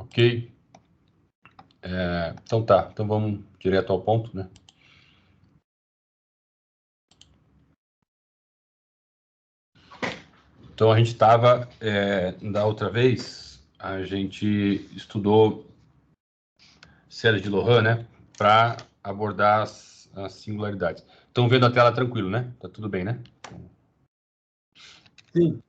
Ok. Então tá, então vamos direto ao ponto, né? Então a gente estava, da outra vez, a gente estudou série de Lohan, né? Para abordar as singularidades. Estão vendo a tela tranquilo, né? Tá tudo bem, né? Sim.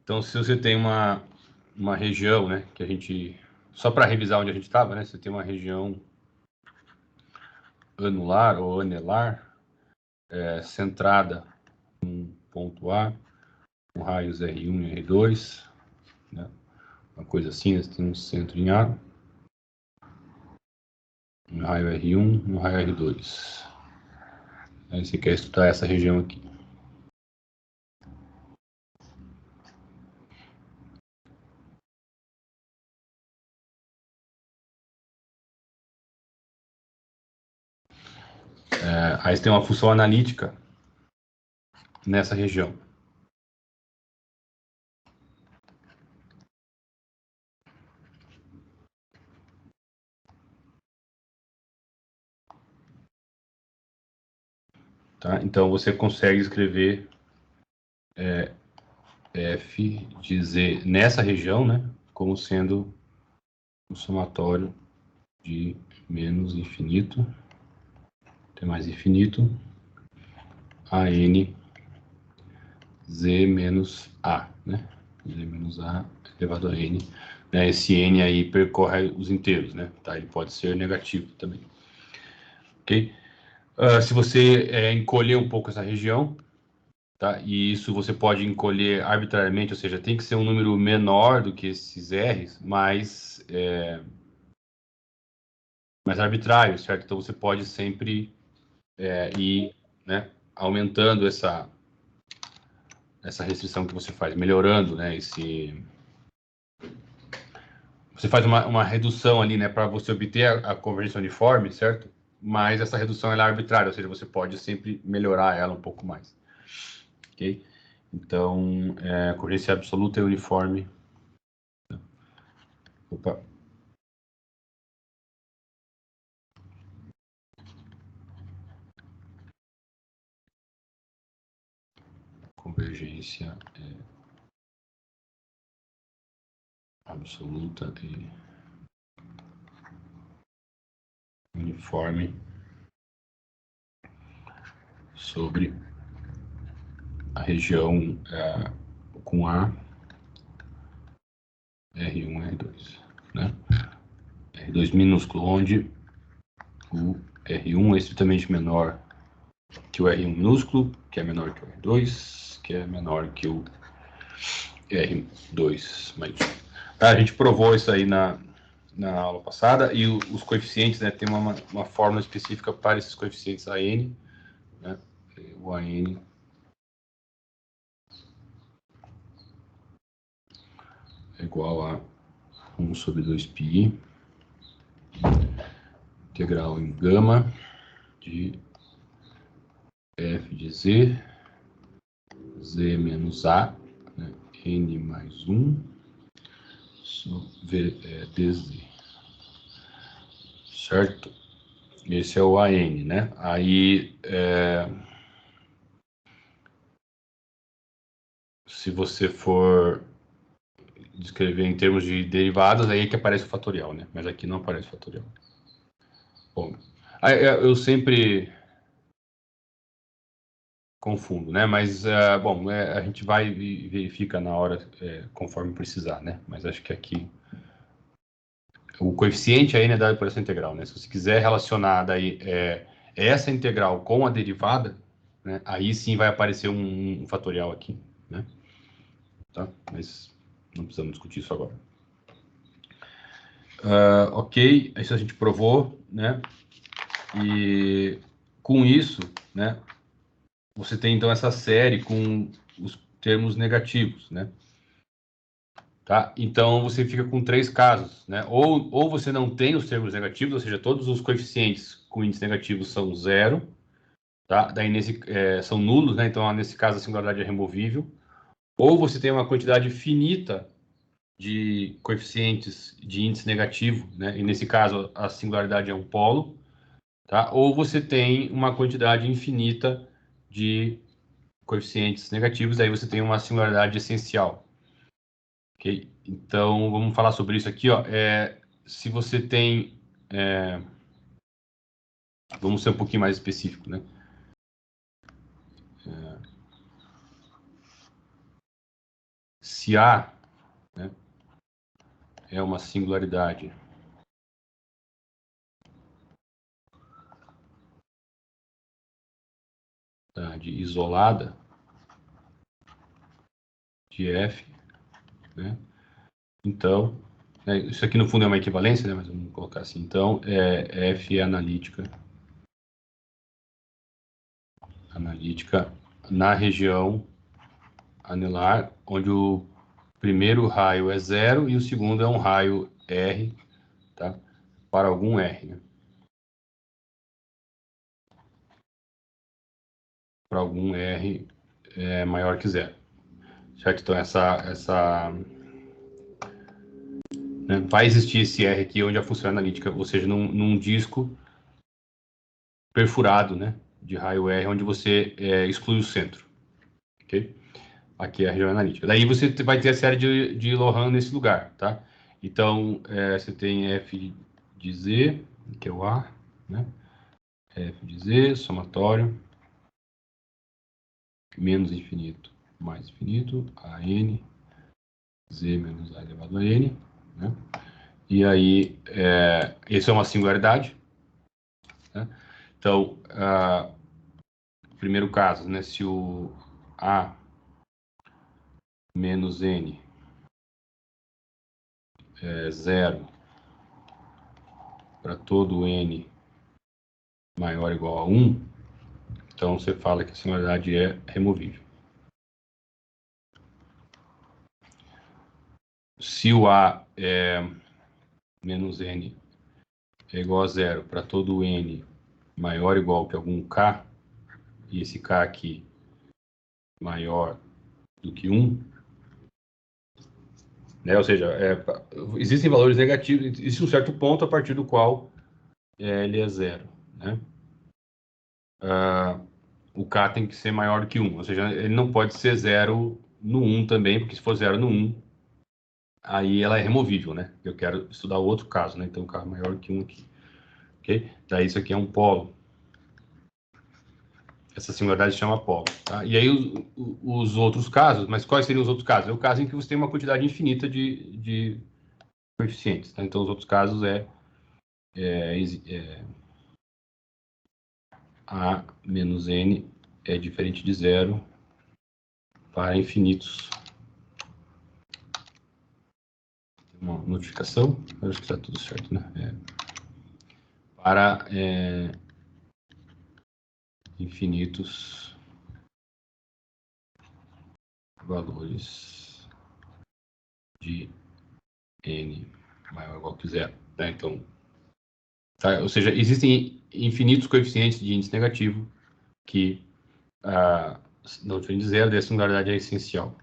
Então, se você tem uma região, né, que a gente... Só para revisar onde a gente estava, né? Você tem uma região anular ou anelar, centrada em ponto A, com raios R1 e R2, né? Uma coisa assim, né? Você tem um centro em A, um raio R1 e um raio R2. Aí você quer estudar essa região aqui. Aí você tem uma função analítica nessa região. Tá? Então você consegue escrever f de z nessa região, né, como sendo o somatório de menos infinito, até mais infinito, a n z menos a, né? Z menos a elevado a n. Né? Esse n aí percorre os inteiros, né? Tá? Ele pode ser negativo também. Ok? Se você encolher um pouco essa região, tá? E isso você pode encolher arbitrariamente, ou seja, tem que ser um número menor do que esses r's, mais arbitrário, certo? Então você pode sempre ir, né, aumentando essa restrição que você faz, melhorando, né, você faz uma redução ali, né, para você obter a convergência uniforme, certo? Mas essa redução ela é arbitrária, ou seja, você pode sempre melhorar ela um pouco mais, ok? Então, convergência absoluta e uniforme. Opa. Convergência absoluta e uniforme sobre a região com A, R1 e R2, né? R2 minúsculo, onde o R1 é estritamente menor que o R1 minúsculo, que é menor que o R2, que é menor que o R2 maiúsculo. A gente provou isso aí na aula passada, e os coeficientes, né, tem uma fórmula específica para esses coeficientes AN, né? O AN é igual a 1 sobre 2π integral em gama de f de z, z menos a, né, n mais 1, sobre dz. Certo? Esse é o AN, né? Aí, se você for descrever em termos de derivadas, aí é que aparece o fatorial, né? Mas aqui não aparece o fatorial. Bom, eu sempre confundo, né? Mas, bom, a gente vai e verifica na hora, conforme precisar, né? Mas acho que aqui o coeficiente aí é dado por essa integral, né? Se você quiser relacionar daí essa integral com a derivada, né? Aí sim vai aparecer um fatorial aqui, né? Tá? Mas não precisamos discutir isso agora. Ok, isso a gente provou, né? E com isso, né? Você tem então essa série com os termos negativos, né? Tá? Então você fica com três casos, né? Ou você não tem os termos negativos, ou seja, todos os coeficientes com índice negativo são zero, tá? Daí são nulos, né? Então nesse caso a singularidade é removível. Ou você tem uma quantidade finita de coeficientes de índice negativo, né? E nesse caso a singularidade é um polo, tá? Ou você tem uma quantidade infinita de coeficientes negativos, aí você tem uma singularidade essencial. Ok? Então, vamos falar sobre isso aqui, ó. Se você tem... vamos ser um pouquinho mais específico, né? Se A, né, é uma singularidade isolada de F, né? Então, isso aqui no fundo é uma equivalência, né? Mas vamos colocar assim. Então, F é analítica na região anelar, onde o primeiro raio é 0 e o segundo é um raio R, tá? Para algum R, né? Para algum R maior que 0. Certo? Então, né, vai existir esse R aqui onde a função é analítica, ou seja, num disco perfurado, né, de raio R, onde você exclui o centro. Ok? Aqui é a região analítica. Daí você vai ter a série de Lohan nesse lugar, tá? Então, você tem F de Z, que é o A, né? F de Z, somatório, menos infinito mais infinito, a n, Z menos A elevado a n, né? E aí, isso é uma singularidade, né? Então, primeiro caso, né? Se o A menos n é 0 para todo n maior ou igual a 1, então você fala que a singularidade é removível. Se o A menos n é igual a 0 para todo n maior ou igual que algum k, e esse k aqui maior do que 1, né? Ou seja, existem valores negativos, existe um certo ponto a partir do qual ele é 0, né? O k tem que ser maior do que 1, ou seja, ele não pode ser 0 no 1 também, porque se for 0 no 1, aí ela é removível, né? Eu quero estudar outro caso, né? Então, o k é maior do que 1 aqui, ok? Daí isso aqui é um polo. Essa singularidade se chama polo, tá? E aí os outros casos, mas quais seriam os outros casos? É o caso em que você tem uma quantidade infinita de coeficientes, tá? Então, os outros casos A menos N é diferente de zero para infinitos. Uma notificação, acho que está tudo certo, né? Para infinitos valores de N maior ou igual que zero, né? Então, tá? Ou seja, existem infinitos coeficientes de índice negativo que não diferente de zero, daí a singularidade é essencial.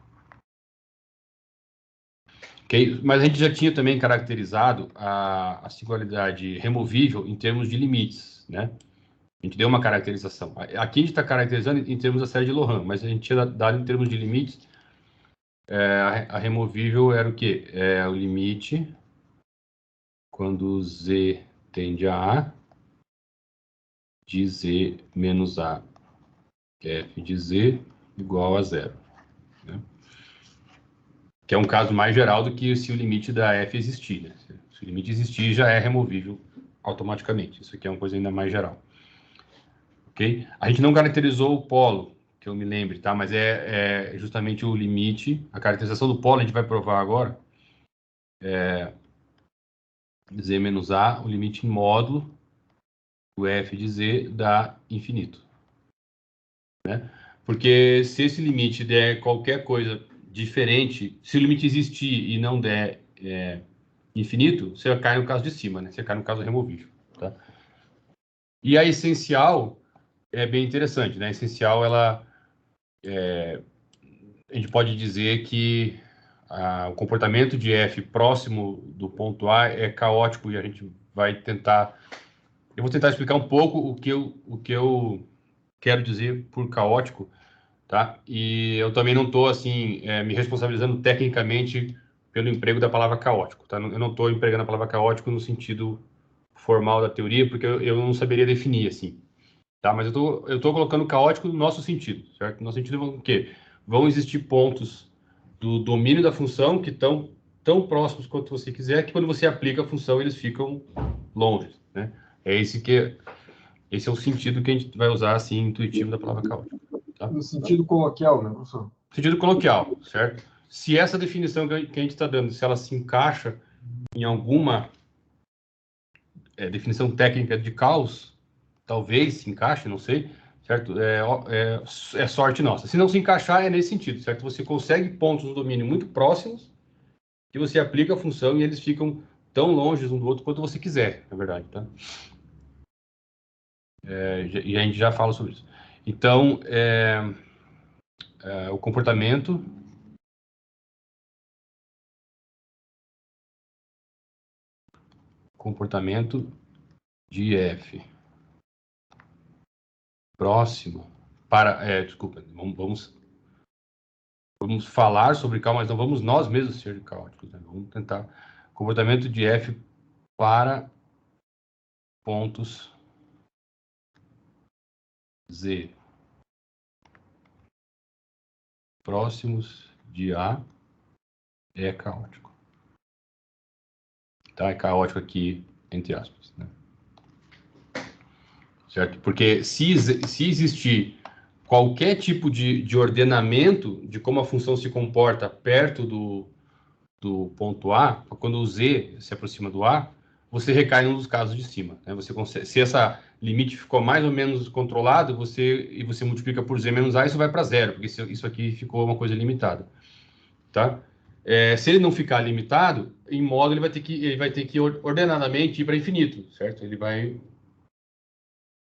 Okay? Mas a gente já tinha também caracterizado a singularidade removível em termos de limites, né? A gente deu uma caracterização. Aqui a gente está caracterizando em termos da série de Lohan, mas a gente tinha dado em termos de limites. A removível era o quê? É o limite quando Z tende a A de Z menos A, F de Z igual a zero, né? Que é um caso mais geral do que se o limite da F existir, né? Se o limite existir, já é removível automaticamente. Isso aqui é uma coisa ainda mais geral. Ok? A gente não caracterizou o polo, que eu me lembre, tá? Mas é justamente o limite, a caracterização do polo, a gente vai provar agora, Z menos A, o limite em módulo do F de Z dá infinito, né? Porque se esse limite der qualquer coisa diferente, se o limite existir e não der infinito, você cai no caso de cima, né? Você cai no caso removível, tá? E a essencial é bem interessante, né? A essencial, ela a gente pode dizer que o comportamento de f próximo do ponto A é caótico, e a gente vai tentar... Eu vou tentar explicar um pouco o que eu quero dizer por caótico, tá? E eu também não estou, assim, me responsabilizando tecnicamente pelo emprego da palavra caótico, tá? Eu não estou empregando a palavra caótico no sentido formal da teoria, porque eu não saberia definir, assim, tá? Mas eu tô colocando caótico no nosso sentido, certo? No nosso sentido, o quê? Vão existir pontos do domínio da função que estão tão próximos quanto você quiser, que quando você aplica a função, eles ficam longe, né? Esse é o sentido que a gente vai usar, assim, intuitivo da palavra caótico, tá? No sentido coloquial, né, professor? Sentido coloquial, certo? Se essa definição que a gente está dando, se ela se encaixa em alguma definição técnica de caos, talvez se encaixe, não sei, certo? É sorte nossa. Se não se encaixar, é nesse sentido, certo? Você consegue pontos no domínio muito próximos que você aplica a função e eles ficam tão longe um do outro quanto você quiser, na verdade, tá? E a gente já fala sobre isso. Então, o comportamento de f próximo para... desculpa, vamos falar sobre caos, mas não vamos nós mesmos ser caóticos, né? Vamos tentar comportamento de f para pontos z próximos de A é caótico. Tá? É caótico aqui, entre aspas, né? Certo? Porque se existir qualquer tipo de ordenamento de como a função se comporta perto do ponto A, quando o z se aproxima do A, você recai num dos casos de cima, né? Você consegue, se essa limite ficou mais ou menos controlado, você multiplica por z menos A, isso vai para zero, porque isso aqui ficou uma coisa limitada, tá? Se ele não ficar limitado, em modo ele vai ter que ordenadamente ir para infinito, certo? Ele vai,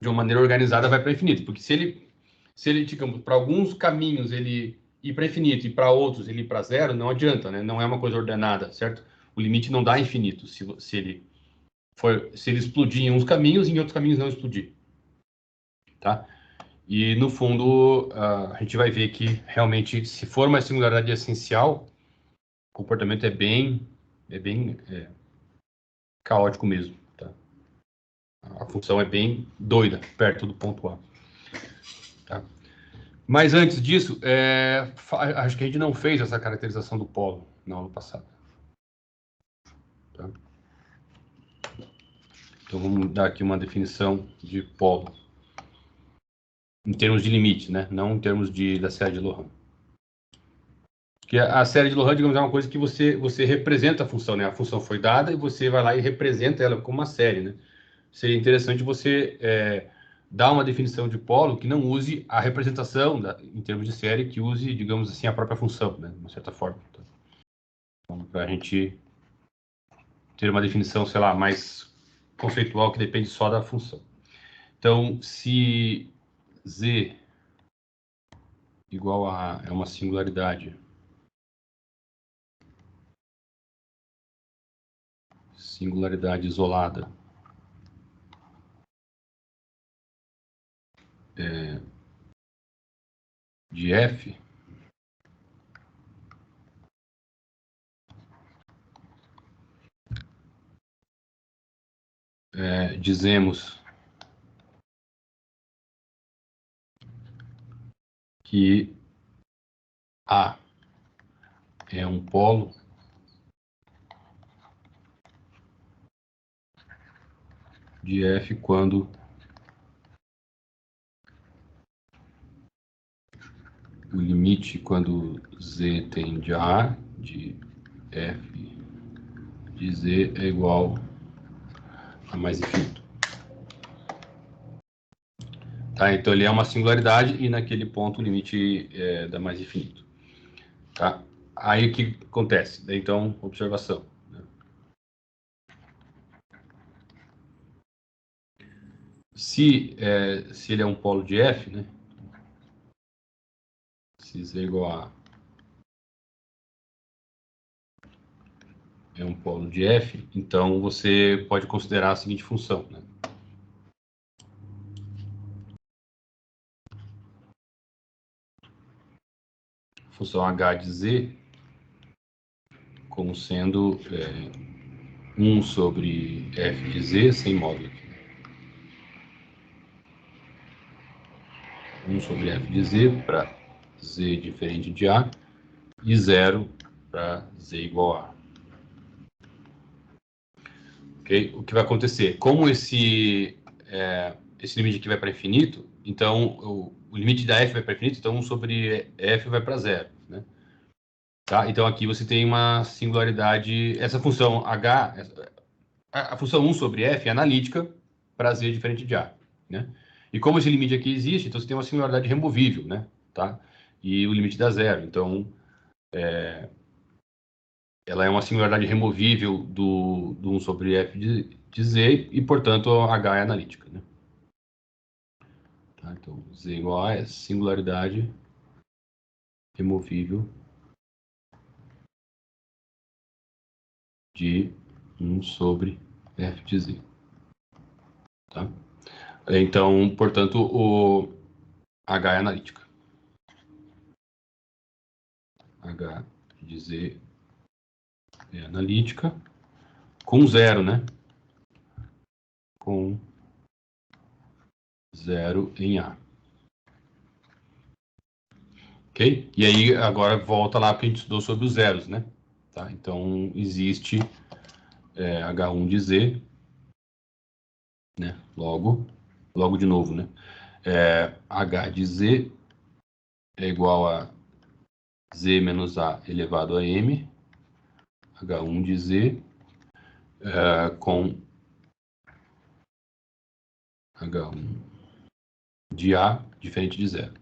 de uma maneira organizada, vai para infinito, porque se ele, digamos, para alguns caminhos ele ir para infinito e para outros ele ir para zero, não adianta, né? Não é uma coisa ordenada, certo? O limite não dá infinito se ele explodir em uns caminhos e em outros caminhos não explodir, tá? E no fundo a gente vai ver que realmente, se for uma singularidade essencial, o comportamento é bem caótico mesmo, tá? A função é bem doida perto do ponto A, tá? Mas antes disso, acho que a gente não fez essa caracterização do polo no ano passado. Tá? Então vamos dar aqui uma definição de polo em termos de limite, né? Não em termos da série de Loran. Porque a série de Loran, digamos, é uma coisa que você representa a função, né? A função foi dada e você vai lá e representa ela como uma série, né? Seria interessante você dar uma definição de polo que não use a representação em termos de série, que use, digamos assim, a própria função, né? De uma certa forma. Então, para a gente ter uma definição, sei lá, mais conceitual, que depende só da função. Então, se z igual a A é uma singularidade isolada de f, dizemos que A é um polo de f quando o limite, quando z tende a A, de f de z é igual a mais infinito. Tá? Então ele é uma singularidade e naquele ponto o limite dá mais infinito. Tá? Aí o que acontece? Então, observação. Né? Se ele é um polo de f, né? Se z é igual a é um polo de f, então você pode considerar a seguinte função, né? Função h de z como sendo 1 sobre f de z sem módulo aqui. 1 sobre f de z para z diferente de a e 0 para z igual a. Okay? O que vai acontecer? Como esse limite aqui vai para infinito, então o limite da f vai para infinito, então 1 sobre f vai para 0. Né? Tá? Então aqui você tem uma singularidade, essa função h, a função 1 sobre f é analítica para z diferente de a. Né? E como esse limite aqui existe, então você tem uma singularidade removível, né? Tá? E o limite dá 0. Então, ela é uma singularidade removível do 1 sobre f de z e, portanto, h é analítica. Né? Tá? Então, z igual a é singularidade removível de 1 sobre f de z. Tá? Então, portanto, o h é analítica. H de z é analítica com 0, né? Com 0 em A. Ok? E aí, agora volta lá porque a gente estudou sobre os zeros, né? Tá? Então, existe H1 de Z, né? Logo de novo, né? H de Z é igual a Z menos A elevado a M, H1 de Z com H1 de A diferente de zero.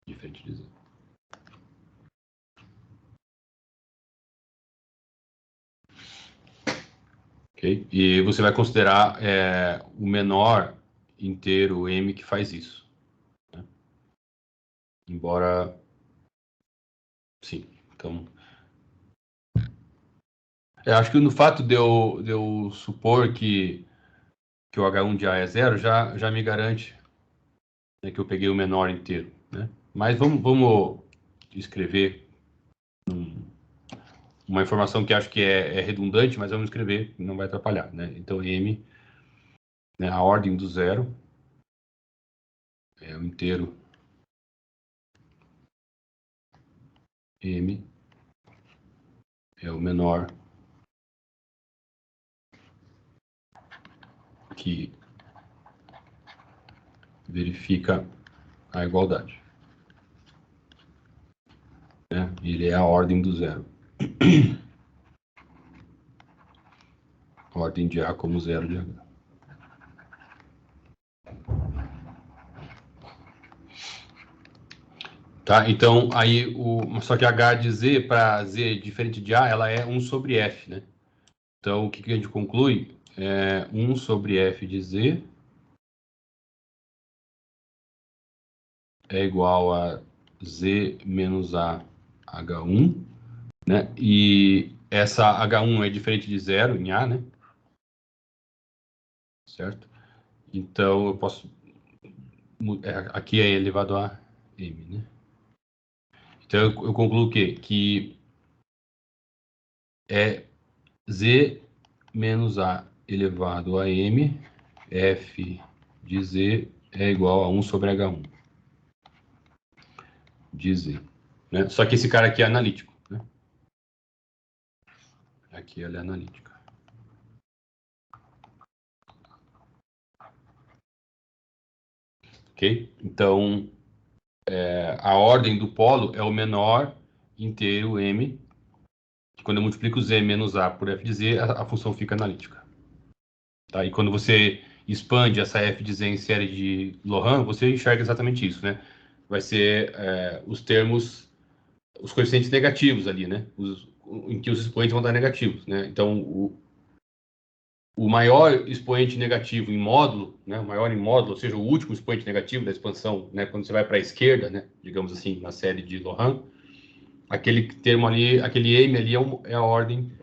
Diferente de zero. Ok? E você vai considerar o menor inteiro M que faz isso. Né? Embora... Sim, então... Eu acho que no fato de eu supor que o H1 de A é zero, já me garante, né, que eu peguei o menor inteiro. Né? Mas vamos escrever uma informação que acho que é redundante, mas vamos escrever, não vai atrapalhar. Né? Então, M, né, a ordem do zero, é o inteiro M é o menor que verifica a igualdade. Né? Ele é a ordem do zero. Ordem de A como zero de H. Tá? Então, aí, só que H de Z para Z diferente de A, ela é 1 sobre F. Né? Então, o que a gente conclui? 1 sobre F de Z é igual a Z menos A H1, né? E essa H1 é diferente de zero em A, né? Certo? Então, eu posso... aqui é elevado a M, né? Então, eu concluo o quê? Que é Z menos A elevado a M, F de Z é igual a 1 sobre H1 de Z. Né? Só que esse cara aqui é analítico. Né? Aqui ela é analítica. Ok? Então, a ordem do polo é o menor inteiro M. Quando eu multiplico Z menos A por F de Z, a função fica analítica. Tá? E quando você expande essa F de Z em série de Loran, você enxerga exatamente isso. Né? Vai ser os termos, os coeficientes negativos ali, né? Em que os expoentes vão dar negativos. Né? Então, o maior expoente negativo em módulo, né, o maior em módulo, ou seja, o último expoente negativo da expansão, né, quando você vai para a esquerda, né, digamos assim, na série de Loran, aquele termo ali, aquele M ali é a ordem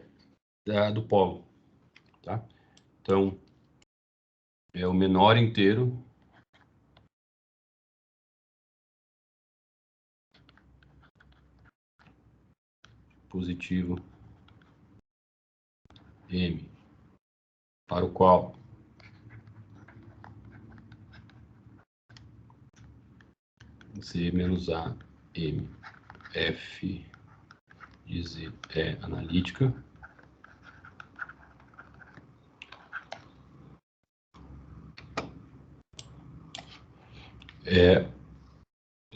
do polo, tá? Então, é o menor inteiro positivo M, para o qual Z menos A M F de Z é analítica. É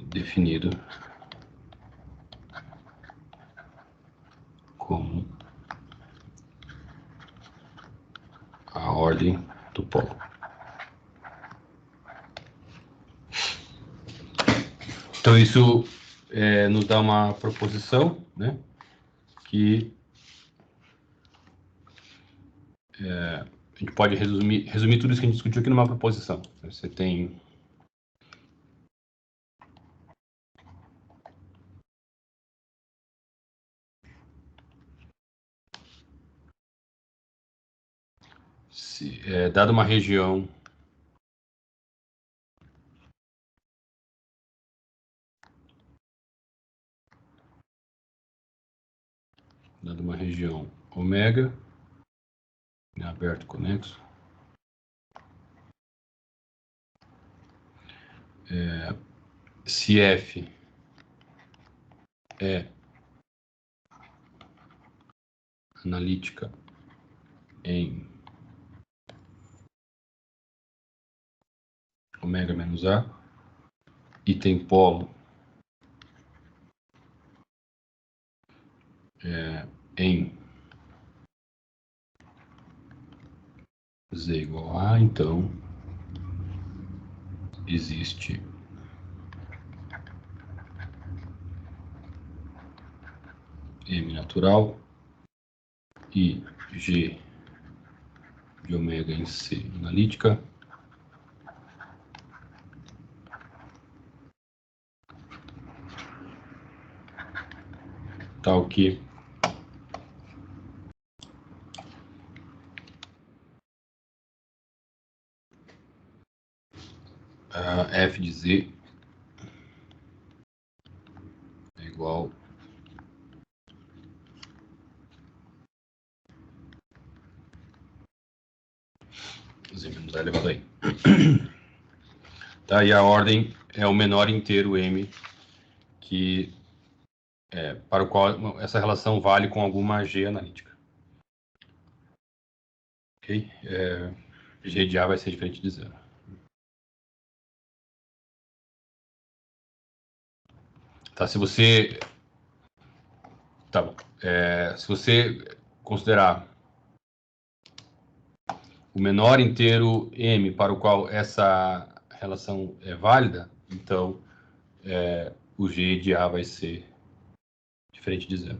definido como a ordem do polo. Então, isso nos dá uma proposição, né, que a gente pode resumir tudo isso que a gente discutiu aqui numa proposição. Você tem dada uma região ômega, né, aberto conexo, se F é analítica em ômega menos A e tem polo em Z igual a, então existe M natural e G de ômega em C analítica tal que F de Z é igual Z menos A elevado a I. Tá, e a ordem é o menor inteiro M, que para o qual essa relação vale com alguma G analítica. Ok? G de A vai ser diferente de zero. Tá, se você... Tá bom. Se você considerar o menor inteiro M para o qual essa relação é válida, então o G de A vai ser diferente de zero.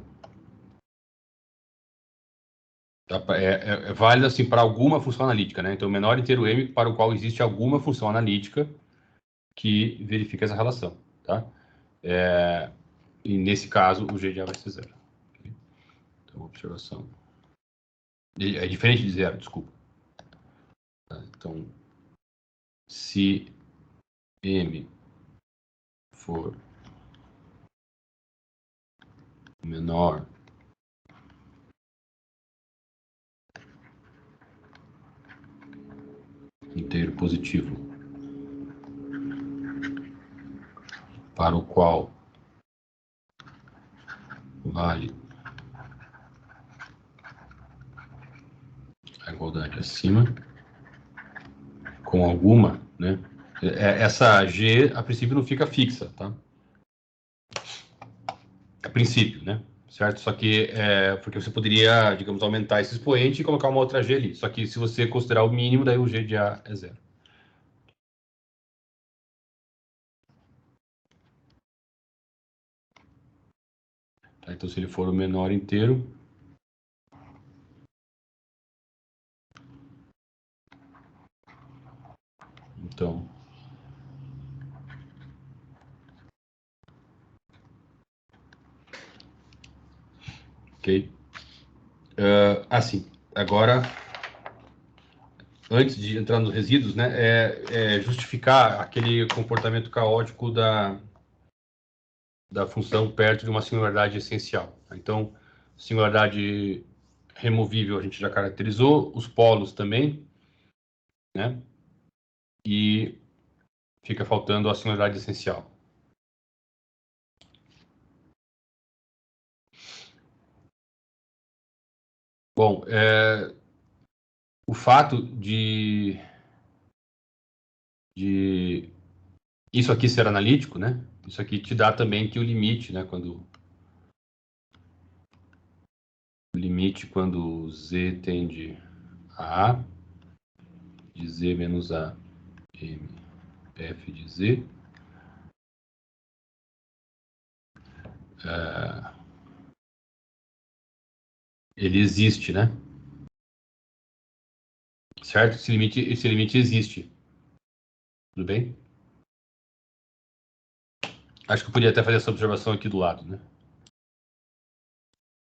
Tá? É válido assim para alguma função analítica, né? Então, o menor inteiro M para o qual existe alguma função analítica que verifica essa relação, tá? E nesse caso, o G de A vai ser zero. Okay? Então, observação. É diferente de zero, desculpa. Tá? Então, se M for menor inteiro positivo para o qual vale a igualdade acima, com alguma, né? Essa G, a princípio, não fica fixa, tá? A princípio, né? Certo? Só que porque você poderia, digamos, aumentar esse expoente e colocar uma outra G ali. Só que se você considerar o mínimo, daí o G de A é zero. Tá? Então, se ele for o menor inteiro, então Ok? Assim, agora, antes de entrar nos resíduos, né, é justificar aquele comportamento caótico da função perto de uma singularidade essencial. Então, singularidade removível a gente já caracterizou, os polos também, né? E fica faltando a singularidade essencial. Bom, o fato de isso aqui ser analítico, né? Isso aqui te dá também que o limite, né? Quando z tende a A, de z menos a m f de z, ele existe, né? Certo? Esse limite existe. Tudo bem? Acho que eu podia até fazer essa observação aqui do lado, né?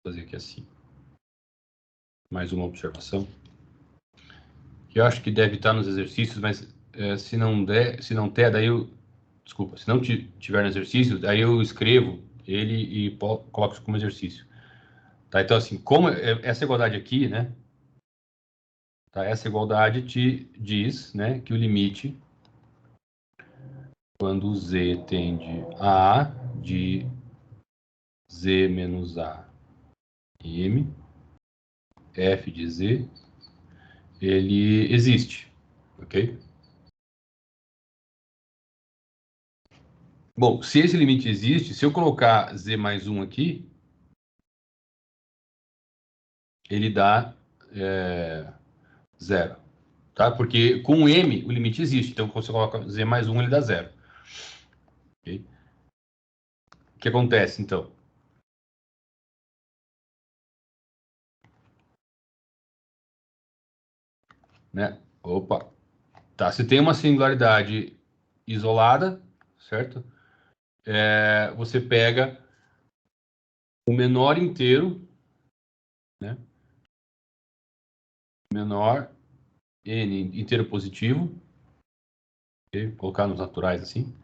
Vou fazer aqui assim. Mais uma observação. Que eu acho que deve estar nos exercícios, mas se não der, daí eu... Desculpa, se não tiver no exercício, daí eu escrevo ele e coloco isso como exercício. Tá? Então, assim, como essa igualdade aqui, né? Tá? Essa igualdade te diz, né, que o limite, quando z tende a A, de z menos a m, f de z, ele existe, ok? Bom, se esse limite existe, se eu colocar z mais 1 aqui, ele dá 0, tá? Porque com m o limite existe, então quando você coloca z mais 1, ele dá 0. Okay? O que acontece, então? Né? Opa! Tá, se tem uma singularidade isolada, certo? Você pega o menor inteiro, né? Menor n inteiro positivo, okay? Colocar nos naturais assim,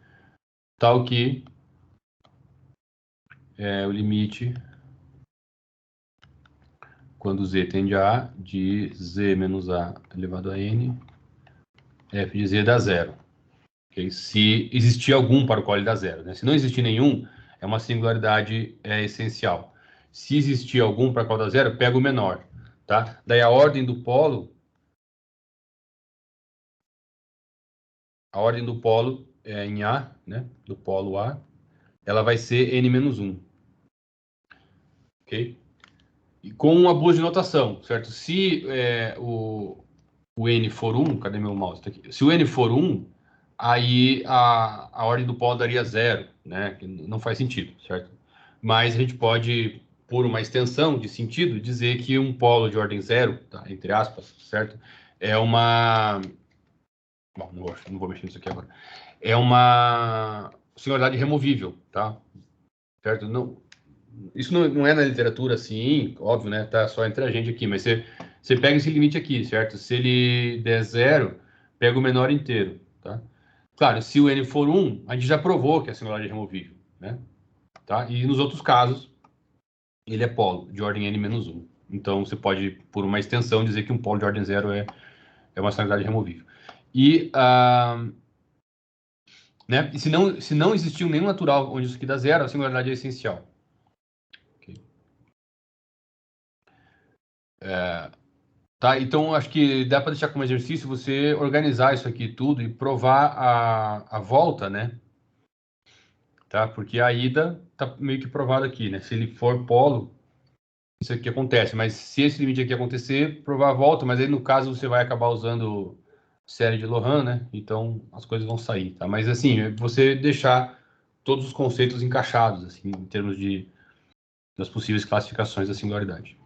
tal que o limite quando z tende a A, de z menos a elevado a n, f de z dá 0. Okay? Se existir algum para o qual ele dá 0. Né? Se não existir nenhum, é uma singularidade essencial. Se existir algum para o qual dá 0, pega o menor. Tá? Daí a ordem do polo em A, né? Do polo A, ela vai ser n menos 1. Ok? E com um abuso de notação, certo? Se o n for 1, cadê meu mouse? Tá aqui. Se o n for 1, aí a ordem do polo daria 0, né? Que não faz sentido, certo? Mas a gente pode, por uma extensão de sentido, dizer que um polo de ordem 0, tá? Entre aspas, certo? É uma... Bom, não vou mexer nisso aqui agora. É uma singularidade removível, tá? Certo? Não, isso não é na literatura assim, óbvio, né? Tá só entre a gente aqui, mas você pega esse limite aqui, certo? Se ele der 0, pega o menor inteiro, tá? Claro, se o n for 1, a gente já provou que é singularidade removível, né? Tá? E nos outros casos, ele é polo de ordem n menos 1. Então, você pode, por uma extensão, dizer que um polo de ordem 0 é uma singularidade removível. E, né? E se não existiu nenhum natural onde isso aqui dá 0, a singularidade é essencial. Tá? Então, acho que dá para deixar como exercício você organizar isso aqui tudo e provar a volta, né? Tá? Porque a ida tá meio que provado aqui, né? Se ele for polo, isso aqui acontece. Mas se esse limite aqui acontecer, provar a volta. Mas aí, no caso, você vai acabar usando série de Loran, né? Então, as coisas vão sair, tá? Mas, assim, você deixar todos os conceitos encaixados, assim, em termos das possíveis classificações da singularidade,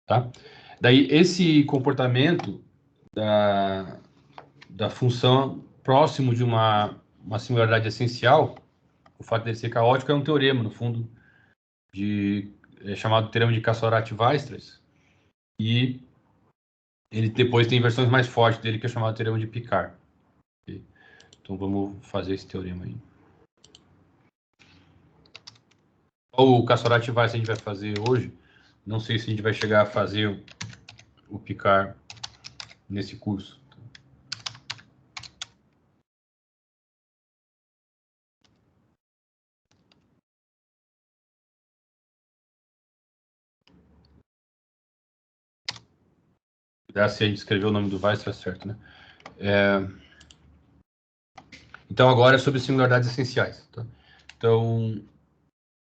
tá? Daí, esse comportamento da função próximo de uma singularidade essencial, o fato dele ser caótico é um teorema, no fundo, de é chamado teorema de Casorati-Weierstrass, e ele depois tem versões mais fortes dele, que é chamado teorema de Picard. Okay? Então, vamos fazer esse teorema aí. O Casorati-Weierstrass a gente vai fazer hoje. Não sei se a gente vai chegar a fazer o Picard nesse curso. Se a gente escrever o nome do Weierstrass, certo, né? Então, agora é sobre singularidades essenciais. Tá? Então,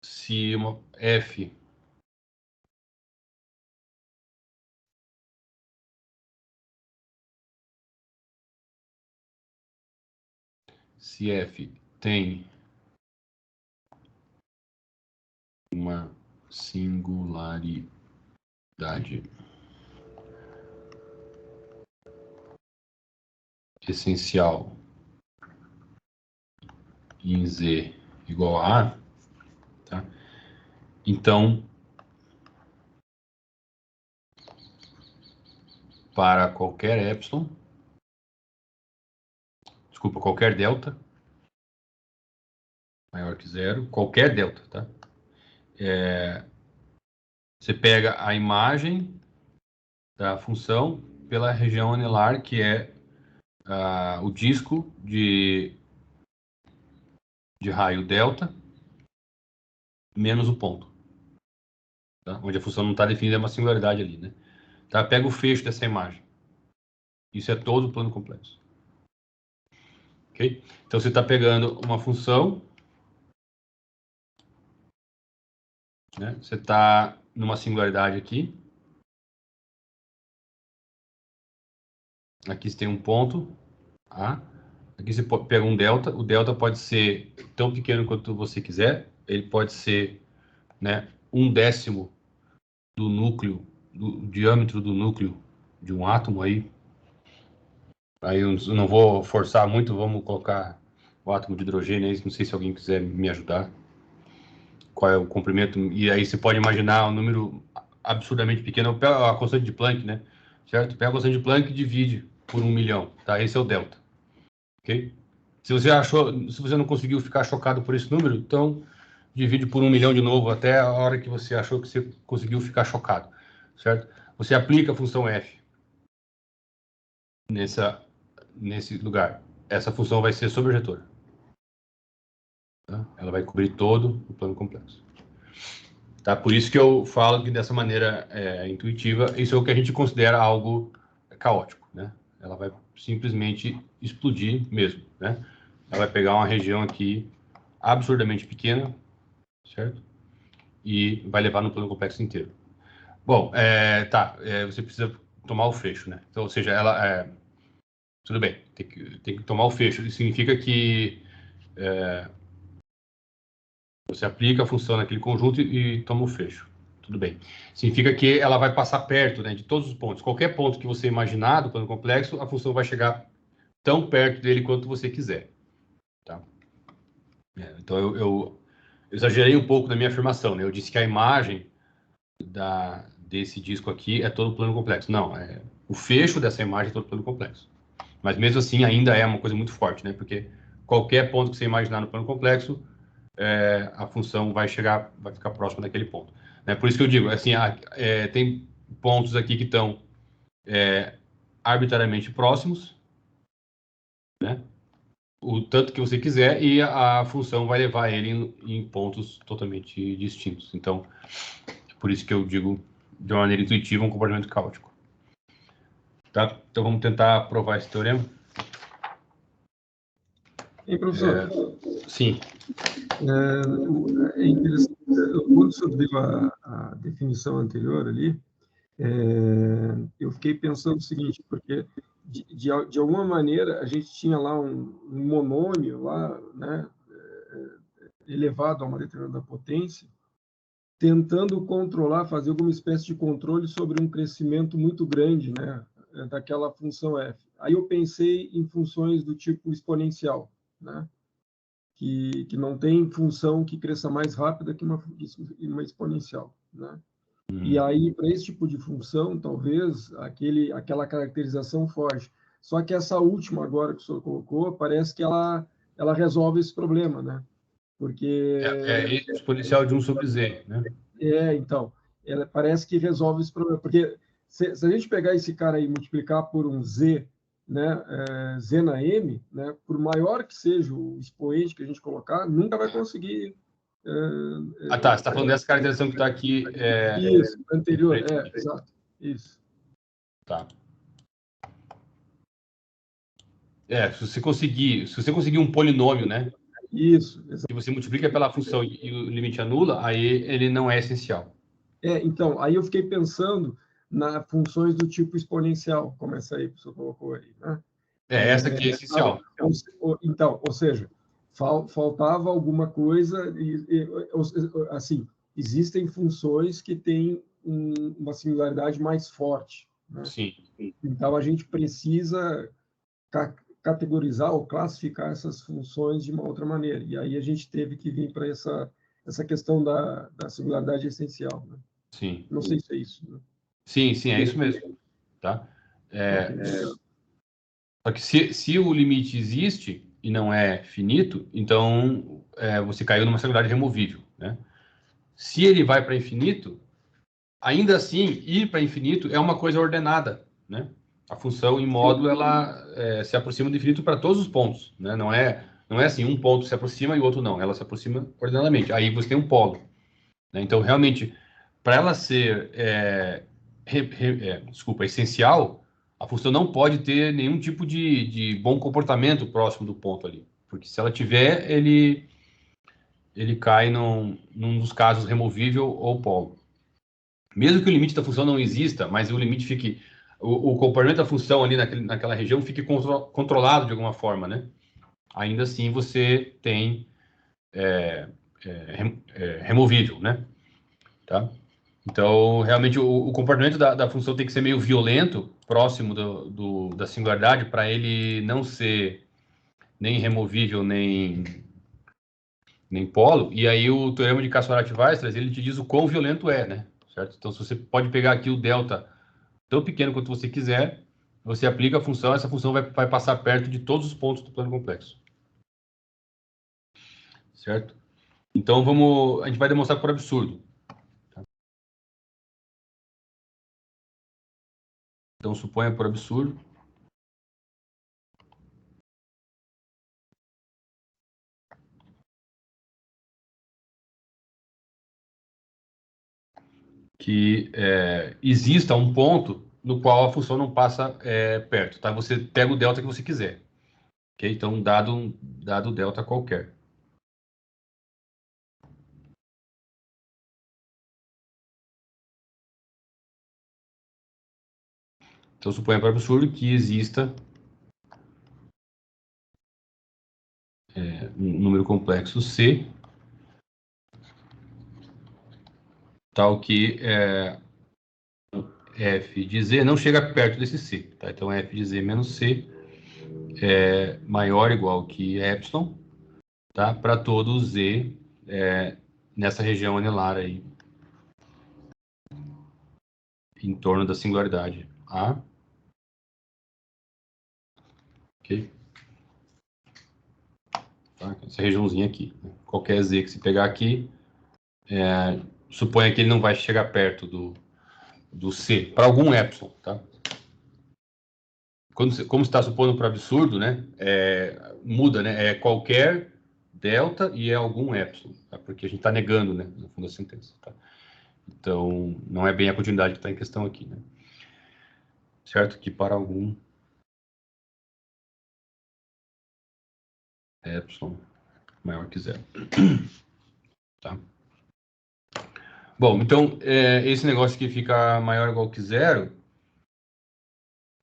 se uma F tem uma singularidade essencial em Z igual a A, tá? Então, para qualquer epsilon, desculpa, qualquer delta maior que zero, qualquer delta, tá? Você pega a imagem da função pela região anelar, que é o disco de raio delta menos o ponto, tá? Onde a função não está definida, é uma singularidade ali, né? Tá? Pega o fecho dessa imagem. Isso é todo o plano complexo. Ok? Então, você está pegando uma função, né? Você está numa singularidade aqui. Aqui você tem um ponto A. Aqui você pega um delta. O delta pode ser tão pequeno quanto você quiser. Ele pode ser, né, 1/10 do núcleo, do diâmetro do núcleo de um átomo aí. Aí eu não vou forçar muito, vamos colocar o átomo de hidrogênio aí, não sei se alguém quiser me ajudar. Qual é o comprimento? E aí você pode imaginar um número absurdamente pequeno. Eu pego a constante de Planck, né? Certo? Pega a constante de Planck e divide por 1 milhão, tá? Esse é o delta. Ok? Se você não conseguiu ficar chocado por esse número, então divide por 1 milhão de novo até a hora que você achou que você conseguiu ficar chocado, certo? Você aplica a função f nesse lugar. Essa função vai ser sobrejetora. Tá? Ela vai cobrir todo o plano complexo. Tá? Por isso que eu falo que dessa maneira intuitiva, isso é o que a gente considera algo caótico, né? Ela vai simplesmente explodir mesmo, né? Ela vai pegar uma região aqui absurdamente pequena, certo? E vai levar no plano complexo inteiro. Bom, você precisa tomar o fecho, né? Então, ou seja, tudo bem, tem que tomar o fecho. Isso significa que você aplica a função naquele conjunto e toma o fecho. Tudo bem. Significa que ela vai passar perto, né, de todos os pontos. Qualquer ponto que você imaginar do plano complexo, a função vai chegar tão perto dele quanto você quiser. Tá? Então, eu exagerei um pouco na minha afirmação. Né? Eu disse que a imagem desse disco aqui é todo o plano complexo. Não, o fecho dessa imagem é todo o plano complexo. Mas mesmo assim, ainda é uma coisa muito forte, né? Porque qualquer ponto que você imaginar no plano complexo, a função vai ficar próxima daquele ponto. Né? Por isso que eu digo, assim, tem pontos aqui que estão arbitrariamente próximos, né? O tanto que você quiser, e a função vai levar ele em pontos totalmente distintos. Então, por isso que eu digo, de uma maneira intuitiva, um comportamento caótico. Tá? Então, vamos tentar provar esse teorema. Hein, professor? Sim. É interessante. Quando o senhor deu a definição anterior ali, eu fiquei pensando o seguinte, porque de alguma maneira a gente tinha lá um monômio lá, né, elevado a uma determinada potência, tentando controlar, fazer alguma espécie de controle sobre um crescimento muito grande, né, daquela função f. Aí eu pensei em funções do tipo exponencial, né, que não tem função que cresça mais rápida que uma exponencial. né? E aí, para esse tipo de função, talvez aquela caracterização foge. Só que essa última agora que o senhor colocou, parece que ela resolve esse problema, né? Porque... E exponencial de 1 sobre z, né? Então, ela parece que resolve esse problema. Porque se a gente pegar esse cara aí e multiplicar por um z, né, z na m, né, por maior que seja o expoente que a gente colocar, nunca vai conseguir... Tá, você está falando dessa caracterização que está aqui. Isso, anterior, exato, isso. Tá. Se você conseguir um polinômio, né? Isso, exato. E você multiplica pela função e o limite anula, aí ele não é essencial. Então, aí eu fiquei pensando nas funções do tipo exponencial, como essa aí que o senhor colocou aí, né? Essa aqui é essencial. Então, ou seja, faltava alguma coisa, assim, existem funções que têm uma singularidade mais forte, né? Sim. Então, a gente precisa categorizar ou classificar essas funções de uma outra maneira. E aí a gente teve que vir para essa questão da singularidade essencial, né? Sim. Não sei se é isso, né? Sim, é isso mesmo. Tá? Só que se o limite existe e não é finito, então você caiu numa singularidade removível, né? Se ele vai para infinito, ainda assim, ir para infinito é uma coisa ordenada, né? A função em módulo, ela se aproxima do infinito para todos os pontos, né? Não é assim, um ponto se aproxima e o outro não. Ela se aproxima ordenadamente. Aí você tem um polo, né? Então, realmente, para ela ser essencial, a função não pode ter nenhum tipo de bom comportamento próximo do ponto ali. Porque se ela tiver, ele cai num dos casos removível ou polo. Mesmo que o limite da função não exista, mas o limite fique... O comportamento da função ali naquela região fique controlado de alguma forma, né? Ainda assim, você tem removível, né? Tá? Então, realmente, o comportamento da função tem que ser meio violento, próximo da singularidade, para ele não ser nem removível, nem polo. E aí, o teorema de Cassarati-Weierstrass, ele te diz o quão violento é, né? Certo? Então, se você pode pegar aqui o delta tão pequeno quanto você quiser, você aplica a função, essa função vai passar perto de todos os pontos do plano complexo. Certo? Então, a gente vai demonstrar por absurdo. Então, suponha por absurdo que exista um ponto no qual a função não passa perto, tá? Você pega o delta que você quiser, ok? Então, dado delta qualquer. Então, suponha por absurdo que exista um número complexo C, tal que f de z não chega perto desse C, tá? Então, f de z menos C é maior ou igual que epsilon, tá? Para todo z nessa região anelar aí, em torno da singularidade A. Ok? Tá? Essa regiãozinha aqui. Né? Qualquer z que se pegar aqui, suponha que ele não vai chegar perto do C, para algum epsilon, tá? Como você está supondo para absurdo, né? Muda, né? É qualquer delta e é algum epsilon, tá? Porque a gente está negando, né? No fundo da sentença, tá? Então, não é bem a continuidade que está em questão aqui, né? Certo? Que para algum epsilon maior que zero. Tá? Bom, então, esse negócio que fica maior ou igual que zero,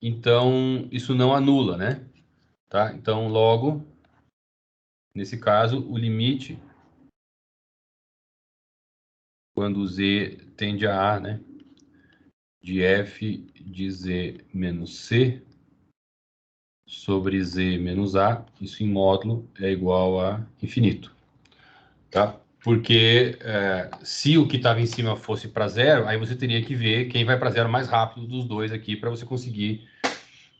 então, isso não anula, né? Tá? Então, logo, nesse caso, o limite, quando z tende a A, né? De f de z menos c sobre z menos a, isso em módulo é igual a infinito. Tá? Porque se o que estava em cima fosse para zero, aí você teria que ver quem vai para zero mais rápido dos dois aqui para você conseguir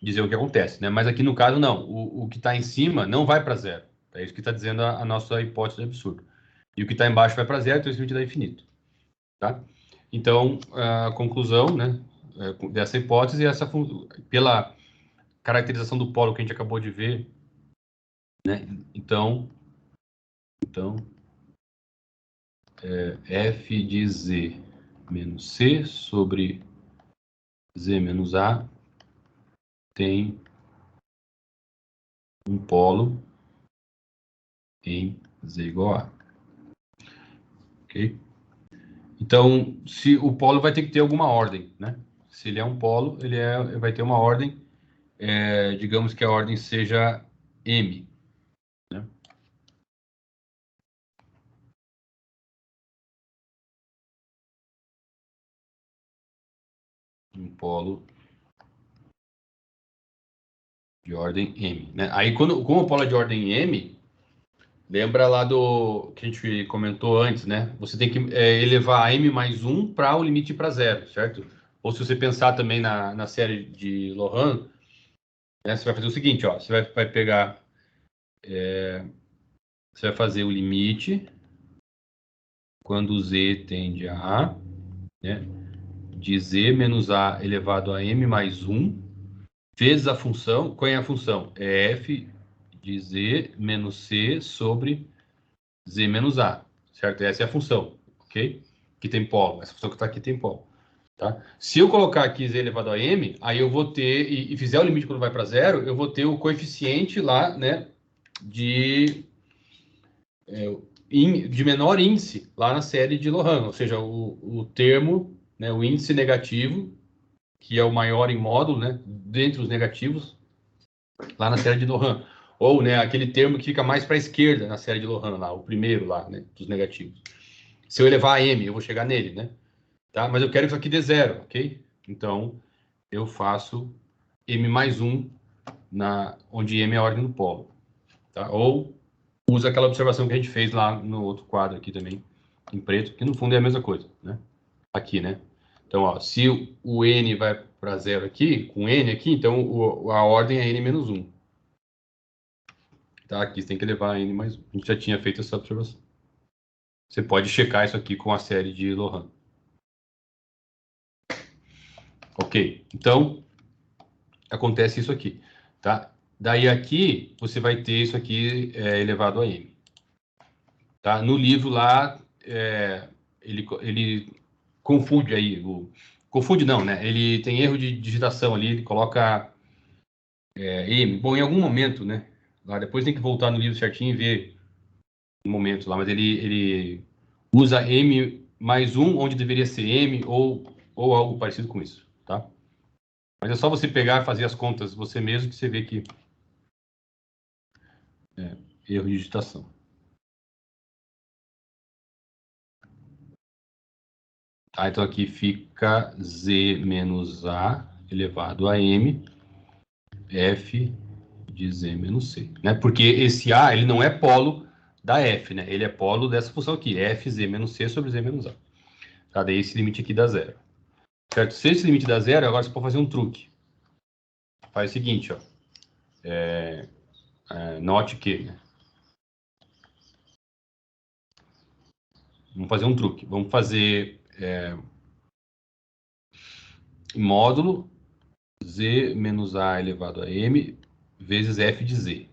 dizer o que acontece, né? Mas aqui no caso, não. O que está em cima não vai para zero. É isso que está dizendo a nossa hipótese do absurdo. E o que está embaixo vai para zero, então esse limite dá infinito. Tá? Então, a conclusão, né, dessa hipótese, pela caracterização do polo que a gente acabou de ver, né? Então f de z menos c sobre z menos a tem um polo em z igual a. Ok? Então, se o polo vai ter que ter alguma ordem, né? Se ele é um polo, ele vai ter uma ordem, digamos que a ordem seja m, né? Um polo de ordem m, né? Aí, como o polo é de ordem m, lembra lá do que a gente comentou antes, né? Você tem que elevar a m mais 1 para o limite para zero, certo? Ou se você pensar também na série de Lohan, né, você vai fazer o seguinte, ó, você vai pegar, você vai fazer o limite quando z tende a a, né, de z menos a elevado a m mais 1, vezes a função, qual é a função? É f de z menos c sobre z menos a, certo? Essa é a função, ok? Que tem polo, essa função que está aqui tem polo, tá? Se eu colocar aqui z elevado a m, aí eu vou ter, e fizer o limite quando vai para zero, eu vou ter o coeficiente lá, né, de, de menor índice lá na série de Lohan, ou seja, o termo, né, o índice negativo, que é o maior em módulo, né, dentre os negativos, lá na série de Lohan. Ou, né, aquele termo que fica mais para a esquerda na série de Lohan, lá, o primeiro lá, né, dos negativos. Se eu elevar a m, eu vou chegar nele, né? Tá? Mas eu quero que isso aqui dê zero, ok? Então, eu faço m mais 1, onde m é a ordem do polo. Tá? Ou usa aquela observação que a gente fez lá no outro quadro aqui também, em preto, que no fundo é a mesma coisa, né? Aqui, né? Então, ó, se o n vai para zero aqui, com n aqui, então a ordem é n menos 1. Tá? Aqui você tem que levar a n mais 1. A gente já tinha feito essa observação. Você pode checar isso aqui com a série de Lohan. Ok, então acontece isso aqui, tá? Daí aqui você vai ter isso aqui elevado a m, tá? No livro lá ele confunde aí, confunde não, né? Ele tem erro de digitação ali, ele coloca m. Bom, em algum momento, né? Lá depois tem que voltar no livro certinho e ver o momento lá, mas ele usa m mais 1 onde deveria ser m ou algo parecido com isso, tá? Mas é só você pegar e fazer as contas você mesmo que você vê que erro de digitação. Tá, então aqui fica z menos a elevado a m, f de z menos c, né? Porque esse a, ele não é polo da f, né? Ele é polo dessa função aqui, f z menos c sobre z menos a. Tá, daí esse limite aqui dá zero. Certo? Se esse limite dá zero, agora você pode fazer um truque. Faz o seguinte, ó. Note que, né? Vamos fazer um truque. Vamos fazer módulo z menos a elevado a m vezes f de z.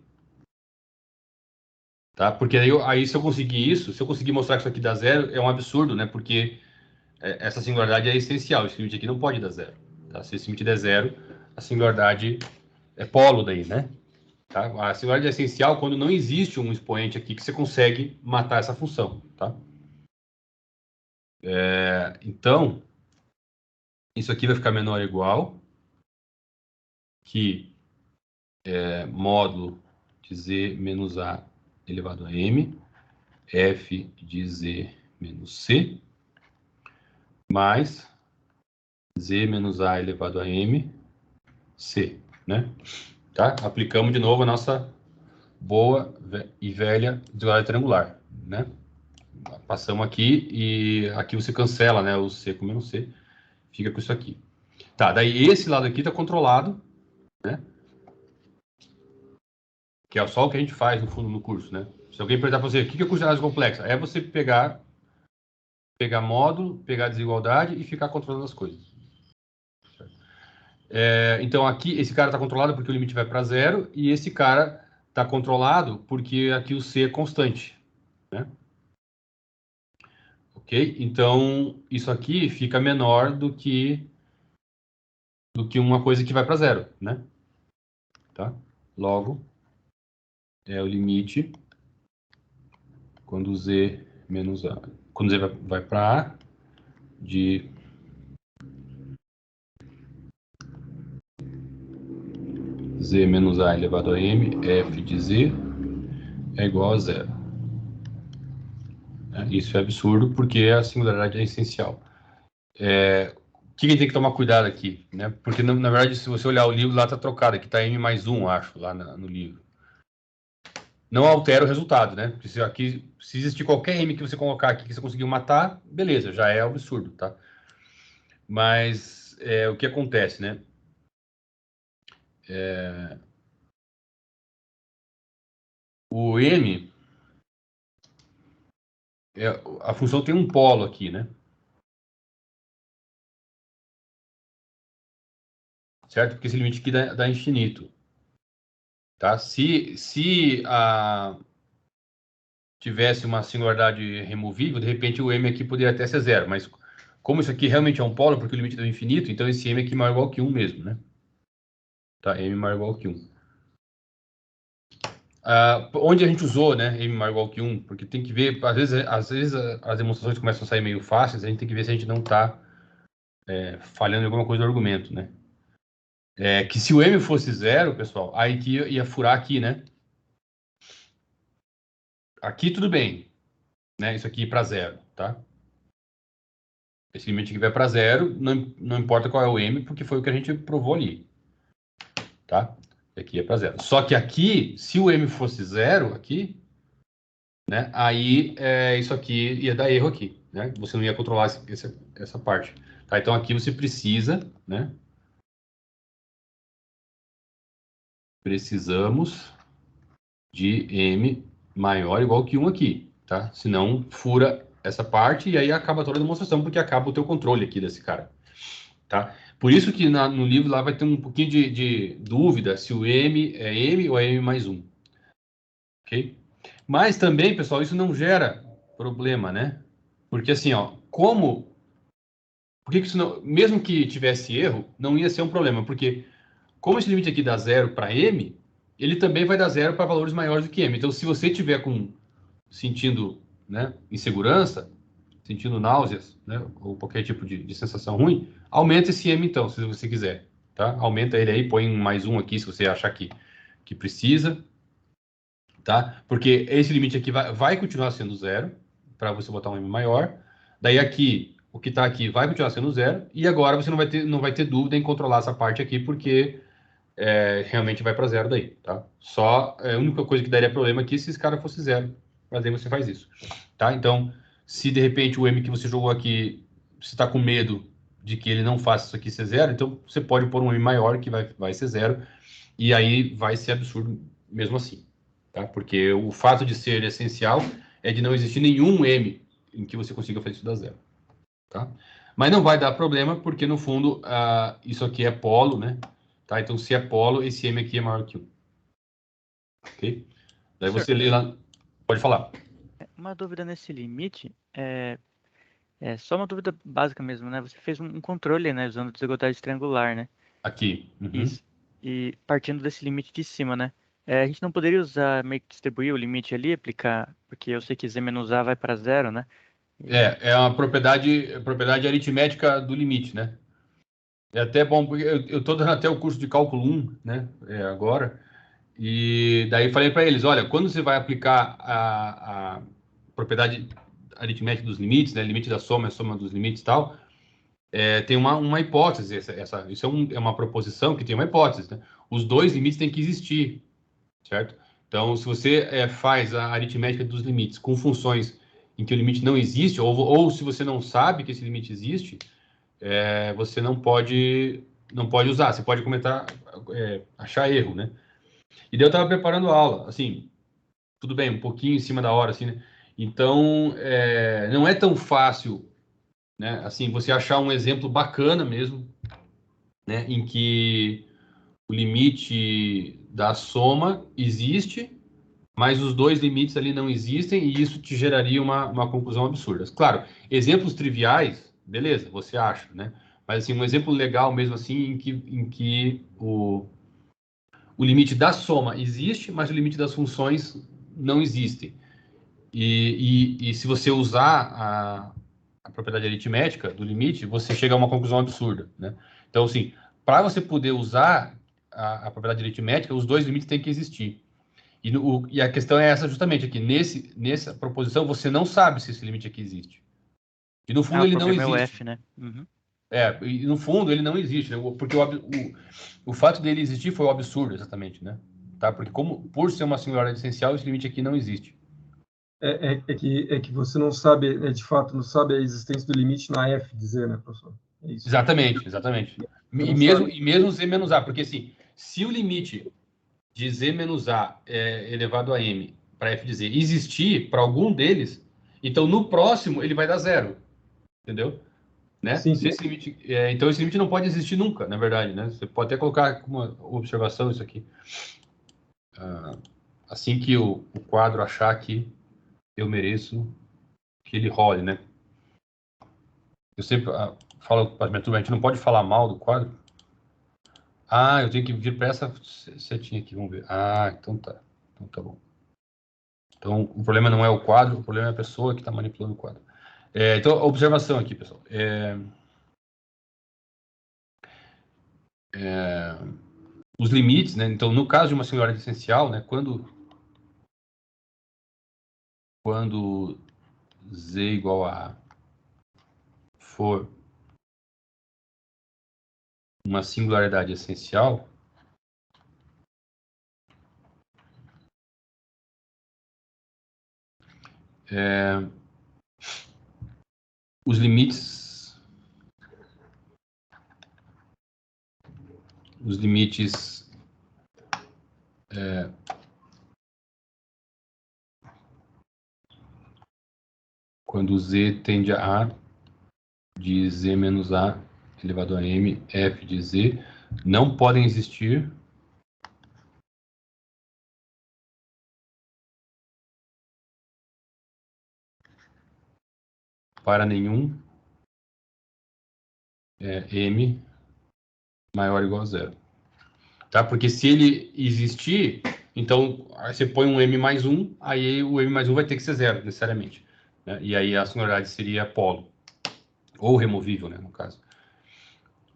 Tá? Porque aí se eu conseguir isso, se eu conseguir mostrar que isso aqui dá zero, é um absurdo, né? Porque essa singularidade é essencial. Esse limite aqui não pode dar zero. Tá? Se esse limite der zero, a singularidade é polo daí, né? Tá? A singularidade é essencial quando não existe um expoente aqui que você consegue matar essa função, tá? Então, isso aqui vai ficar menor ou igual que módulo de z menos a elevado a m, f de z menos c, mais z menos a elevado a m, c, né? Tá? Aplicamos de novo a nossa boa e velha desigualdade triangular, né? passamos aqui e aqui você cancela, né? O C com menos C, fica com isso aqui. Tá, daí esse lado aqui está controlado, né? Que é só o que a gente faz no fundo no curso, né? Se alguém perguntar para você, o que é curso de análise complexa? É você pegar módulo, pegar desigualdade e ficar controlando as coisas. Então aqui, esse cara está controlado porque o limite vai para zero e esse cara está controlado porque aqui o C é constante, né? Ok? Então, isso aqui fica menor do que uma coisa que vai para zero, né? Tá? Logo, é o limite quando Z menos A. Quando Z vai para A, de Z menos A elevado a M, F de Z é igual a zero. Isso é absurdo porque a singularidade é essencial. O que a gente tem que tomar cuidado aqui, né? Porque, na verdade, se você olhar o livro, lá está trocado. Aqui está M mais 1, acho, lá no livro. Não altera o resultado, né? Porque se existir qualquer M que você colocar aqui que você conseguiu matar, beleza, já é absurdo, tá? Mas o que acontece, né? O M, a função tem um polo aqui, né? Certo? Porque esse limite aqui dá infinito. Tá? Se tivesse uma singularidade removível, de repente o M aqui poderia até ser zero, mas como isso aqui realmente é um polo, porque o limite é infinito, então esse M aqui é maior ou igual que 1 mesmo, né? Tá? M maior ou igual que 1. Onde a gente usou, né, M maior ou igual que 1, porque tem que ver, às vezes as demonstrações começam a sair meio fáceis, a gente tem que ver se a gente não está falhando em alguma coisa do argumento, né? Que se o M fosse zero, pessoal, aí que ia furar aqui, né? Aqui tudo bem, né? Isso aqui para zero, tá? Esse limite aqui vai para zero, não importa qual é o M, porque foi o que a gente provou ali, tá? Aqui é para zero. Só que aqui, se o M fosse zero aqui, né? Aí isso aqui ia dar erro aqui, né? Você não ia controlar essa parte. Tá? Então aqui você precisa, né? Precisamos de M maior ou igual que 1 aqui, tá? Senão fura essa parte e aí acaba toda a demonstração, porque acaba o teu controle aqui desse cara, tá? Por isso que no livro lá vai ter um pouquinho de dúvida se o M é M ou é M mais 1, ok? Mas também, pessoal, isso não gera problema, né? Porque assim, ó, por que isso não, mesmo que tivesse erro, não ia ser um problema, porque como esse limite aqui dá zero para M, ele também vai dar zero para valores maiores do que M. Então, se você tiver sentindo, né, insegurança, sentindo náuseas, né, ou qualquer tipo de sensação ruim, aumenta esse M então, se você quiser, tá? Aumenta ele aí, põe mais um aqui se você achar que precisa, tá? Porque esse limite aqui vai continuar sendo zero, para você botar um M maior. Daí aqui, o que está aqui vai continuar sendo zero, e agora você não vai ter dúvida em controlar essa parte aqui, porque realmente vai para zero daí, tá? Só a única coisa que daria problema aqui se esse cara fosse zero, mas aí você faz isso, tá? Então, se de repente o M que você jogou aqui, você está com medo de que ele não faça isso aqui ser zero, então você pode pôr um M maior que vai ser zero, e aí vai ser absurdo mesmo assim, tá? Porque o fato de ser essencial é de não existir nenhum M em que você consiga fazer isso dar zero, tá? Mas não vai dar problema, porque no fundo isso aqui é polo, né? Tá? Então, se é polo, esse M aqui é maior que 1. Ok? Daí você lê lá. Pode falar. Uma dúvida nesse limite é só uma dúvida básica mesmo, né? Você fez um controle, né, usando desigualdade triangular, né? Aqui. Uhum. Isso. E partindo desse limite de cima, né? A gente não poderia usar, meio que distribuir o limite ali, aplicar, porque eu sei que Z menos A vai para zero, né? É uma propriedade aritmética do limite, né? É até bom, porque eu estou dando até o curso de cálculo 1, né? Agora. E daí falei para eles, olha, quando você vai aplicar a propriedade aritmética dos limites, né? Limite da soma, a soma dos limites e tal, tem uma hipótese. Isso é uma proposição que tem uma hipótese, né? Os dois limites têm que existir, certo? Então, se você faz a aritmética dos limites com funções em que o limite não existe, ou se você não sabe que esse limite existe, você não pode usar. Você pode comentar, achar erro, né? E daí eu estava preparando a aula, assim, tudo bem, um pouquinho em cima da hora, assim, né? Então, não é tão fácil, né? Assim, você achar um exemplo bacana mesmo, né? Em que o limite da soma existe, mas os dois limites ali não existem e isso te geraria uma conclusão absurda. Claro, exemplos triviais, beleza, você acha, né? Mas, assim, um exemplo legal mesmo, assim, em que o limite da soma existe, mas o limite das funções não existem. E se você usar a propriedade aritmética do limite, você chega a uma conclusão absurda, né? Então, assim, para você poder usar a propriedade aritmética, os dois limites têm que existir. E a questão é essa justamente aqui. Nessa proposição, você não sabe se esse limite aqui existe. E no fundo O ele não problema é o existe. F, né? Uhum. E no fundo ele não existe, né? Porque o fato dele existir foi o absurdo, exatamente, né? Tá? Porque por ser uma singularidade essencial, esse limite aqui não existe. É que você não sabe, de fato, não sabe a existência do limite na F de Z, né, professor? É isso. Exatamente. E mesmo Z menos A, porque assim, se o limite de Z menos A elevado a M para F de Z existir para algum deles, então no próximo ele vai dar zero, entendeu? Né? Sim. Se esse limite, então esse limite não pode existir nunca, na verdade, né? Você pode até colocar como uma observação isso aqui. Assim que o quadro achar que eu mereço que ele role, né? Eu sempre falo para a minha turma, a gente não pode falar mal do quadro. Eu tenho que vir para essa setinha aqui, vamos ver. Então tá. Então tá bom. Então, o problema não é o quadro, o problema é a pessoa que está manipulando o quadro. Então, observação aqui, pessoal. Os limites, né? Então, no caso de uma singularidade essencial, né? Quando Z igual a A for uma singularidade essencial, os limites quando Z tende a A de Z menos A elevado a M, F de Z, não podem existir para nenhum M maior ou igual a zero. Tá? Porque se ele existir, então aí você põe um M mais 1, aí o M mais 1 vai ter que ser zero, necessariamente. Né? E aí a singularidade seria polo. Ou removível, né, no caso.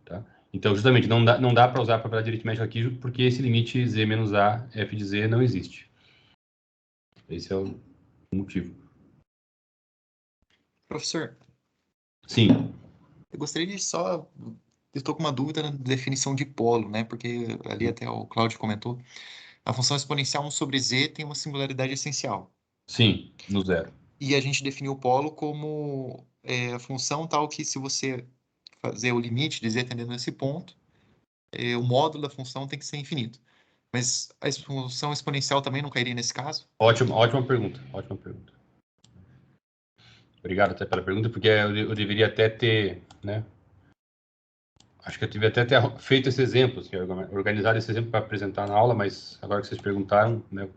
Tá? Então, justamente, não dá para usar a propriedade aritmética aqui, porque esse limite Z menos A, F de Z, não existe. Esse é o motivo. Professor, Sim. eu gostaria de só... Eu estou com uma dúvida na definição de polo, né? Porque ali até o Cláudio comentou, a função exponencial 1 sobre z tem uma singularidade essencial. Sim, no zero. E a gente definiu o polo como a função tal que se você fazer o limite de z tendendo nesse ponto, o módulo da função tem que ser infinito. Mas a função exponencial também não cairia nesse caso? Ótima pergunta. Obrigado até pela pergunta, porque eu deveria até ter, né? Acho que eu devia até ter feito esse exemplo, assim, organizado esse exemplo para apresentar na aula, mas agora que vocês perguntaram, né?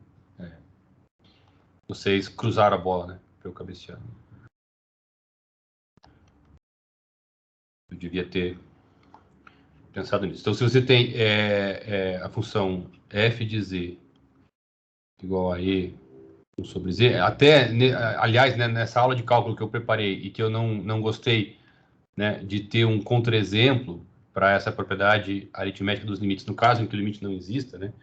Vocês cruzaram a bola, né? Para eu cabecear. Eu devia ter pensado nisso. Então, se você tem a função f de z igual a e 1 sobre z, aliás, né, nessa aula de cálculo que eu preparei e que eu não gostei, né, de ter um contra-exemplo para essa propriedade aritmética dos limites, no caso em que o limite não exista, né?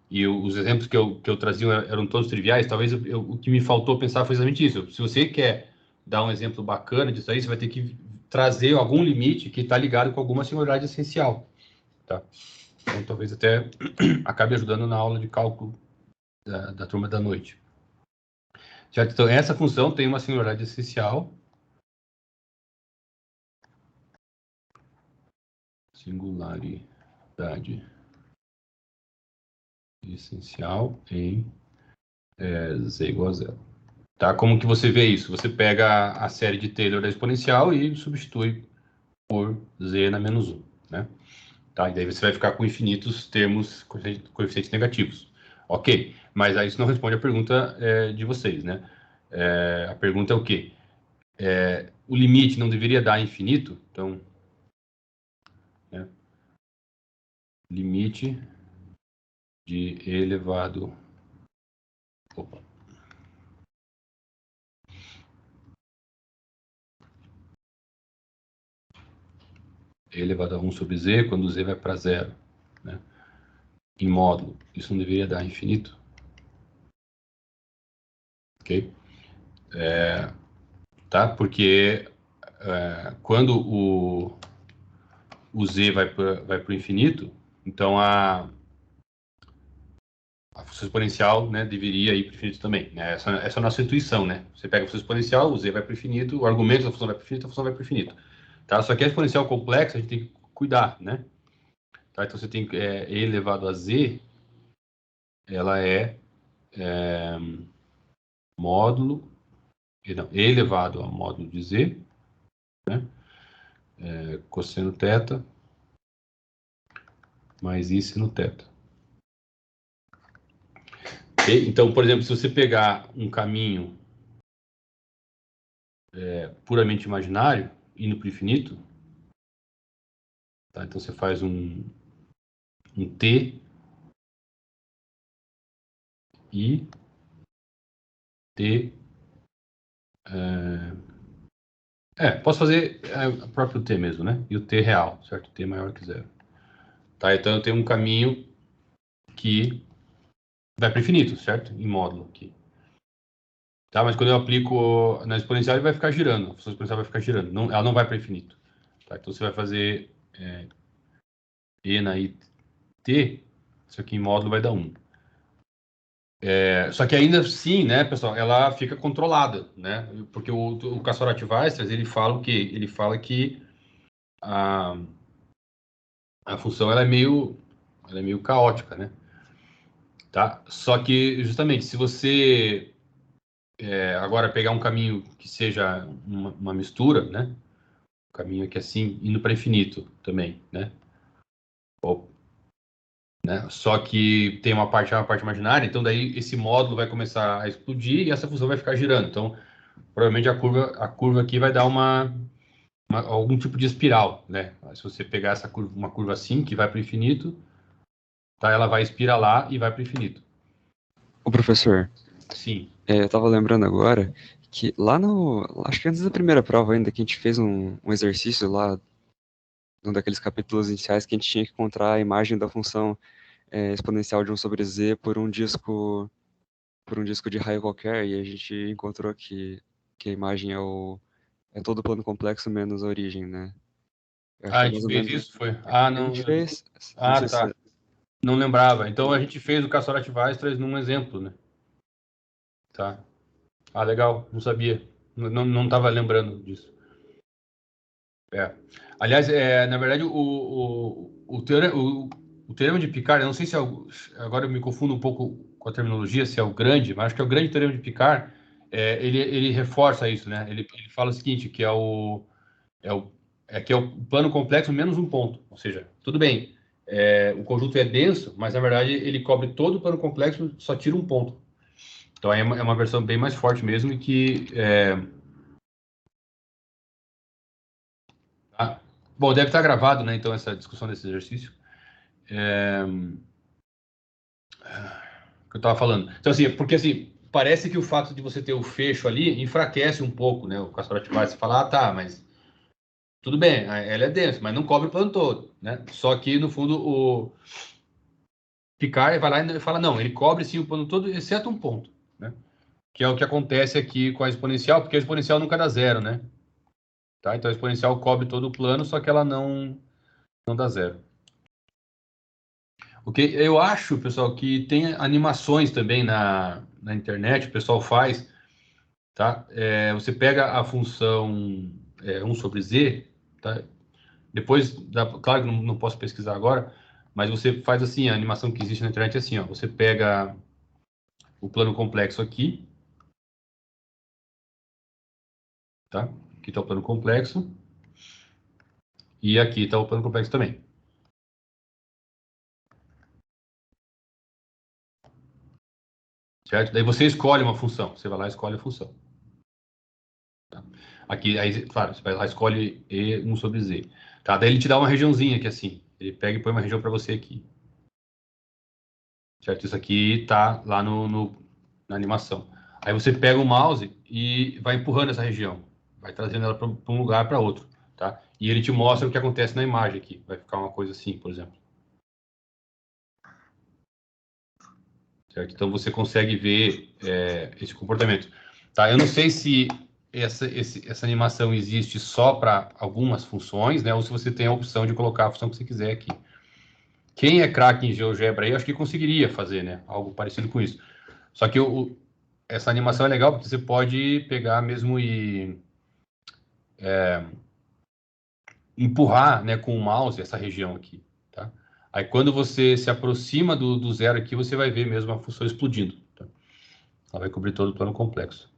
E os exemplos que eu trazia eram todos triviais, talvez o que me faltou pensar foi exatamente isso. Se você quer dar um exemplo bacana disso aí, você vai ter que trazer algum limite que está ligado com alguma singularidade essencial. Tá? Então, talvez até acabe ajudando na aula de cálculo da turma da noite. Certo? Então, essa função tem uma singularidade essencial. Singularidade essencial em z igual a zero. Tá? Como que você vê isso? Você pega a série de Taylor da exponencial e substitui por z na menos 1, né? Tá? E daí você vai ficar com infinitos termos coeficientes negativos. Ok, mas aí isso não responde a pergunta de vocês, né? A pergunta é o quê? O limite não deveria dar infinito? Então, né? Limite de e elevado... Opa. E elevado a 1 sobre z, quando z vai para zero, né? Em módulo. Isso não deveria dar infinito? Ok? Tá? Porque quando o z vai para o infinito, então a função exponencial, né, deveria ir para o infinito também, né? Essa é a nossa intuição, né? Você pega a função exponencial, o z vai para o infinito, o argumento da função vai para o infinito, a função vai para o infinito. Tá? Só que a exponencial complexa a gente tem que cuidar, né? Tá? Então você tem e elevado a z, ela módulo, não, e elevado ao módulo de z, né? Cosseno θ mais i seno θ. Okay? Então, por exemplo, se você pegar um caminho puramente imaginário, indo para o infinito, tá? Então você faz um t e t... posso fazer o próprio t mesmo, né? E o t real, certo? T maior que zero. Tá? Então eu tenho um caminho que vai para o infinito, certo? Em módulo aqui. Tá? Mas quando eu aplico na exponencial, ele vai ficar girando. A função exponencial vai ficar girando. Não, ela não vai para o infinito. Tá? Então você vai fazer e na it, isso aqui em módulo vai dar 1. Só que ainda assim, né, pessoal, ela fica controlada, né? Porque o Cassor-Weierstrass, ele fala que a função ela é meio caótica, né? Tá? Só que justamente se você agora pegar um caminho que seja uma mistura, né? Um caminho aqui assim, indo para infinito também, né? Né? Só que tem uma parte imaginária, então daí esse módulo vai começar a explodir e essa função vai ficar girando. Então, provavelmente a curva aqui vai dar algum tipo de espiral, né? Se você pegar uma curva assim, que vai para o infinito, tá? Ela vai espiralar e vai para o infinito. Ô, professor, Sim. eu estava lembrando agora que acho que antes da primeira prova ainda, que a gente fez um exercício lá, num daqueles capítulos iniciais, que a gente tinha que encontrar a imagem da função exponencial de 1 sobre z por um disco de raio qualquer, e a gente encontrou que a imagem é todo o plano complexo menos a origem, né? Eu acho A que é gente mais ou fez menos... isso? Foi? A Não. gente fez... Não sei Tá. se... Não lembrava. Então a gente fez o Cassor-Weierstrass num exemplo, né? Tá. Legal. Não sabia. Não estava lembrando disso. Aliás, na verdade, o teorema de Picard, eu não sei se agora eu me confundo um pouco com a terminologia, se é o grande, mas acho que é o grande teorema de Picard, ele reforça isso, né? Ele fala o seguinte, que que é o plano complexo menos um ponto. Ou seja, tudo bem, o conjunto é denso, mas na verdade ele cobre todo o plano complexo, só tira um ponto. Então é uma versão bem mais forte mesmo e que... Bom, deve estar gravado, né? Então, essa discussão desse exercício. Que eu estava falando. Então, assim, porque assim, parece que o fato de você ter o fecho ali enfraquece um pouco, né? O Cassor-Weierstrass fala, tá, mas tudo bem, ela é densa, mas não cobre o plano todo, né? Só que, no fundo, o Picard vai lá e fala, não, ele cobre sim o plano todo, exceto um ponto, né? Que é o que acontece aqui com a exponencial, porque a exponencial nunca dá zero, né? Tá? Então, a exponencial cobre todo o plano, só que ela não dá zero. Ok? Eu acho, pessoal, que tem animações também na internet, o pessoal faz tá? Você pega a função 1 sobre z, tá? Depois, claro que não posso pesquisar agora, mas você faz assim, a animação que existe na internet é assim, ó, você pega o plano complexo aqui, tá? Aqui está o plano complexo, e aqui está o plano complexo também. Certo? Daí você escolhe uma função, você vai lá e escolhe a função. Tá? Aqui, aí, claro, você vai lá e escolhe E1 sobre Z. Tá? Daí ele te dá uma regiãozinha aqui assim, ele pega e põe uma região para você aqui. Certo? Isso aqui tá lá na animação. Aí você pega o mouse e vai empurrando essa região, vai trazendo ela para um lugar para outro, tá? E ele te mostra o que acontece na imagem aqui. Vai ficar uma coisa assim, por exemplo. Certo? Então você consegue ver esse comportamento. Tá? Eu não sei se essa animação existe só para algumas funções, né? Ou se você tem a opção de colocar a função que você quiser aqui. Quem é craque em GeoGebra aí, acho que conseguiria fazer, né? Algo parecido com isso. Só que essa animação é legal porque você pode pegar mesmo e empurrar, né, com o mouse essa região aqui, tá? Aí quando você se aproxima do zero aqui, você vai ver mesmo a função explodindo, tá? Ela vai cobrir todo o plano complexo.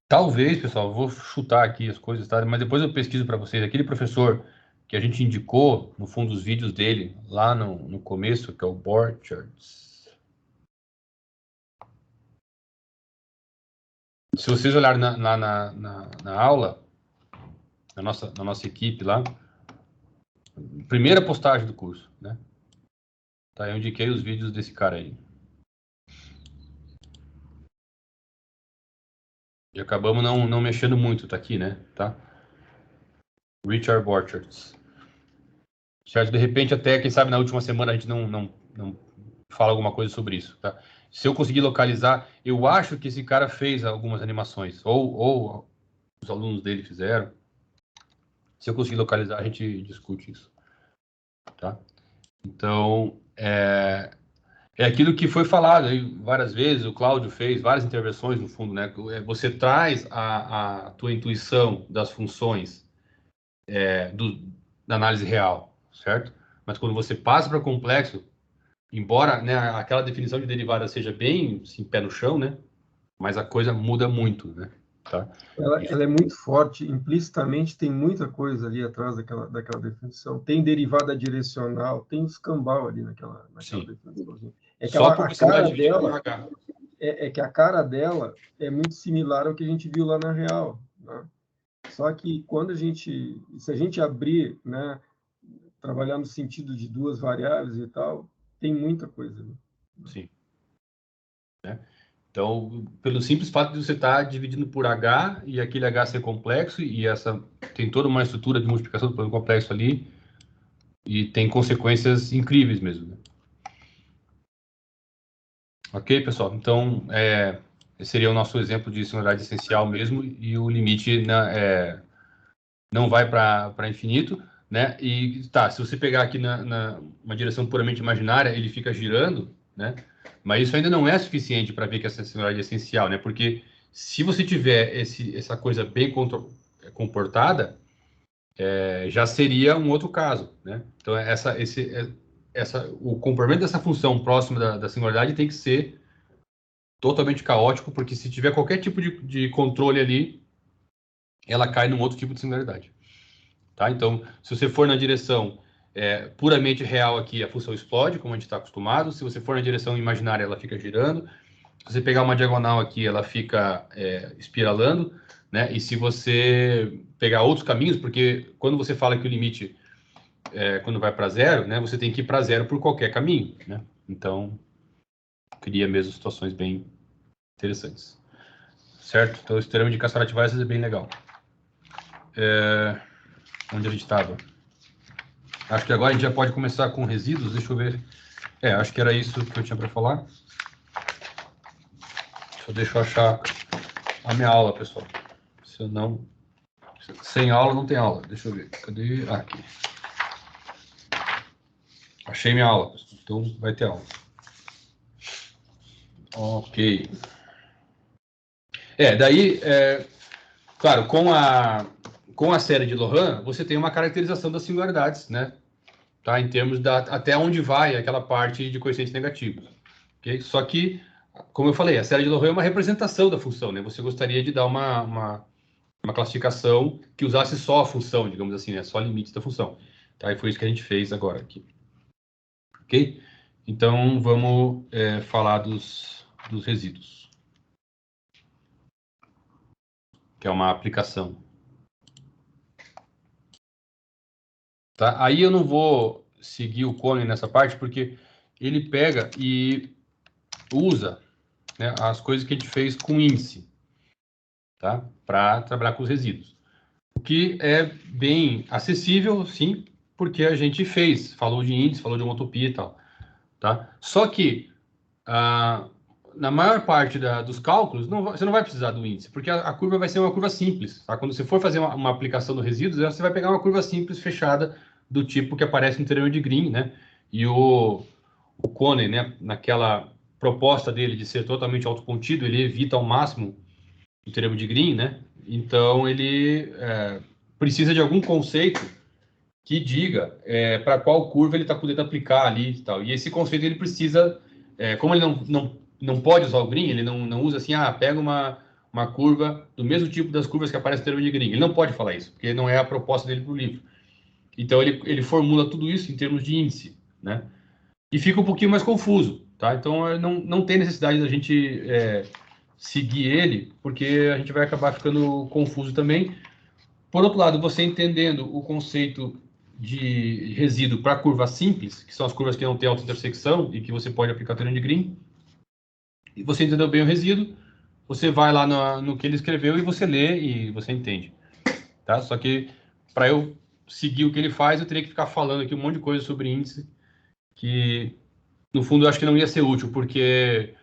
Talvez, pessoal, eu vou chutar aqui as coisas, tá? Mas depois eu pesquiso para vocês. Aquele professor que a gente indicou no fundo dos vídeos dele, lá no começo, que é o Borchards. Se vocês olharem na aula, na nossa equipe lá, primeira postagem do curso, né? Tá, eu indiquei os vídeos desse cara aí. E acabamos não mexendo muito, tá aqui, né? Tá? Richard Borchards. Certo? De repente, até, quem sabe, na última semana a gente não fala alguma coisa sobre isso, tá? Se eu conseguir localizar, eu acho que esse cara fez algumas animações, ou os alunos dele fizeram. Se eu conseguir localizar, a gente discute isso, tá? Então, é aquilo que foi falado aí várias vezes, o Cláudio fez várias intervenções no fundo, né? Você traz a tua intuição das funções da análise real, certo? Mas quando você passa para complexo, embora, né, aquela definição de derivada seja bem assim, pé no chão, né? Mas a coisa muda muito, né? Tá? Ela é muito forte, implicitamente tem muita coisa ali atrás daquela definição. Tem derivada direcional, tem escambau ali naquela definição. É que Só a cara dela H. que a cara dela é muito similar ao que a gente viu lá na real, né? Só que se a gente abrir, né, trabalhar no sentido de duas variáveis e tal, tem muita coisa ali. Sim. Né? Então, pelo simples fato de você estar dividindo por H e aquele H ser complexo e tem toda uma estrutura de multiplicação do plano complexo ali e tem consequências incríveis mesmo. Né? Ok, pessoal? Então, esse seria o nosso exemplo de singularidade essencial mesmo e o limite não vai para infinito, né? E tá, se você pegar aqui uma direção puramente imaginária, ele fica girando, né? Mas isso ainda não é suficiente para ver que essa singularidade é essencial, né? Porque se você tiver essa coisa bem comportada, já seria um outro caso, né? Então, o comprimento dessa função próxima da singularidade tem que ser totalmente caótico, porque se tiver qualquer tipo de controle ali, ela cai num outro tipo de singularidade. Tá? Então, se você for na direção puramente real aqui, a função explode, como a gente está acostumado. Se você for na direção imaginária, ela fica girando. Se você pegar uma diagonal aqui, ela fica espiralando. Né? E se você pegar outros caminhos, porque quando você fala que o limite, quando vai para zero, né, você tem que ir para zero por qualquer caminho. Né? Então, cria mesmo situações bem interessantes. Certo? Então, esse teorema de Cassarati-Valles é bem legal. Onde a gente estava? Acho que agora a gente já pode começar com resíduos. Deixa eu ver. Acho que era isso que eu tinha para falar. Deixa eu achar a minha aula, pessoal. Se eu não... Sem aula não tem aula. Deixa eu ver. Cadê? Aqui. Achei minha aula, pessoal. Então vai ter aula. Ok. Daí, claro, com a série de Loran, você tem uma caracterização das singularidades, né? Tá? Em termos até onde vai aquela parte de coeficientes negativos. Okay? Só que, como eu falei, a série de Loran é uma representação da função, né? Você gostaria de dar uma classificação que usasse só a função, digamos assim, né? Só limites da função. Tá? E foi isso que a gente fez agora aqui. Ok? Então, vamos falar dos resíduos. Que é uma aplicação. Tá? Aí eu não vou seguir o Cone nessa parte, porque ele pega e usa, né, as coisas que a gente fez com índice, tá? Para trabalhar com os resíduos. O que é bem acessível, sim, porque a gente fez, falou de índice, falou de homotopia e tal. Tá? Só que, na maior parte dos cálculos, você não vai precisar do índice, porque a curva vai ser uma curva simples. Tá? Quando você for fazer uma aplicação do resíduos, você vai pegar uma curva simples fechada do tipo que aparece no teorema de Green, né? E o Cone, né, naquela proposta dele de ser totalmente autocontido, ele evita ao máximo o teorema de Green, né? Então, ele precisa de algum conceito que diga para qual curva ele está podendo aplicar ali e tal. E esse conceito ele precisa, como ele não pode usar o Green, ele não usa assim, pega uma curva do mesmo tipo das curvas que aparecem no teorema de Green. Ele não pode falar isso, porque não é a proposta dele para o livro. Então, ele formula tudo isso em termos de índice, né? E fica um pouquinho mais confuso, tá? Então, não tem necessidade da gente seguir ele, porque a gente vai acabar ficando confuso também. Por outro lado, você entendendo o conceito de resíduo para curvas simples, que são as curvas que não têm autointersecção e que você pode aplicar o teorema de Green, e você entendeu bem o resíduo, você vai lá no que ele escreveu e você lê e você entende. Tá? Só que para eu seguir o que ele faz, eu teria que ficar falando aqui um monte de coisa sobre índice, que no fundo eu acho que não ia ser útil, porque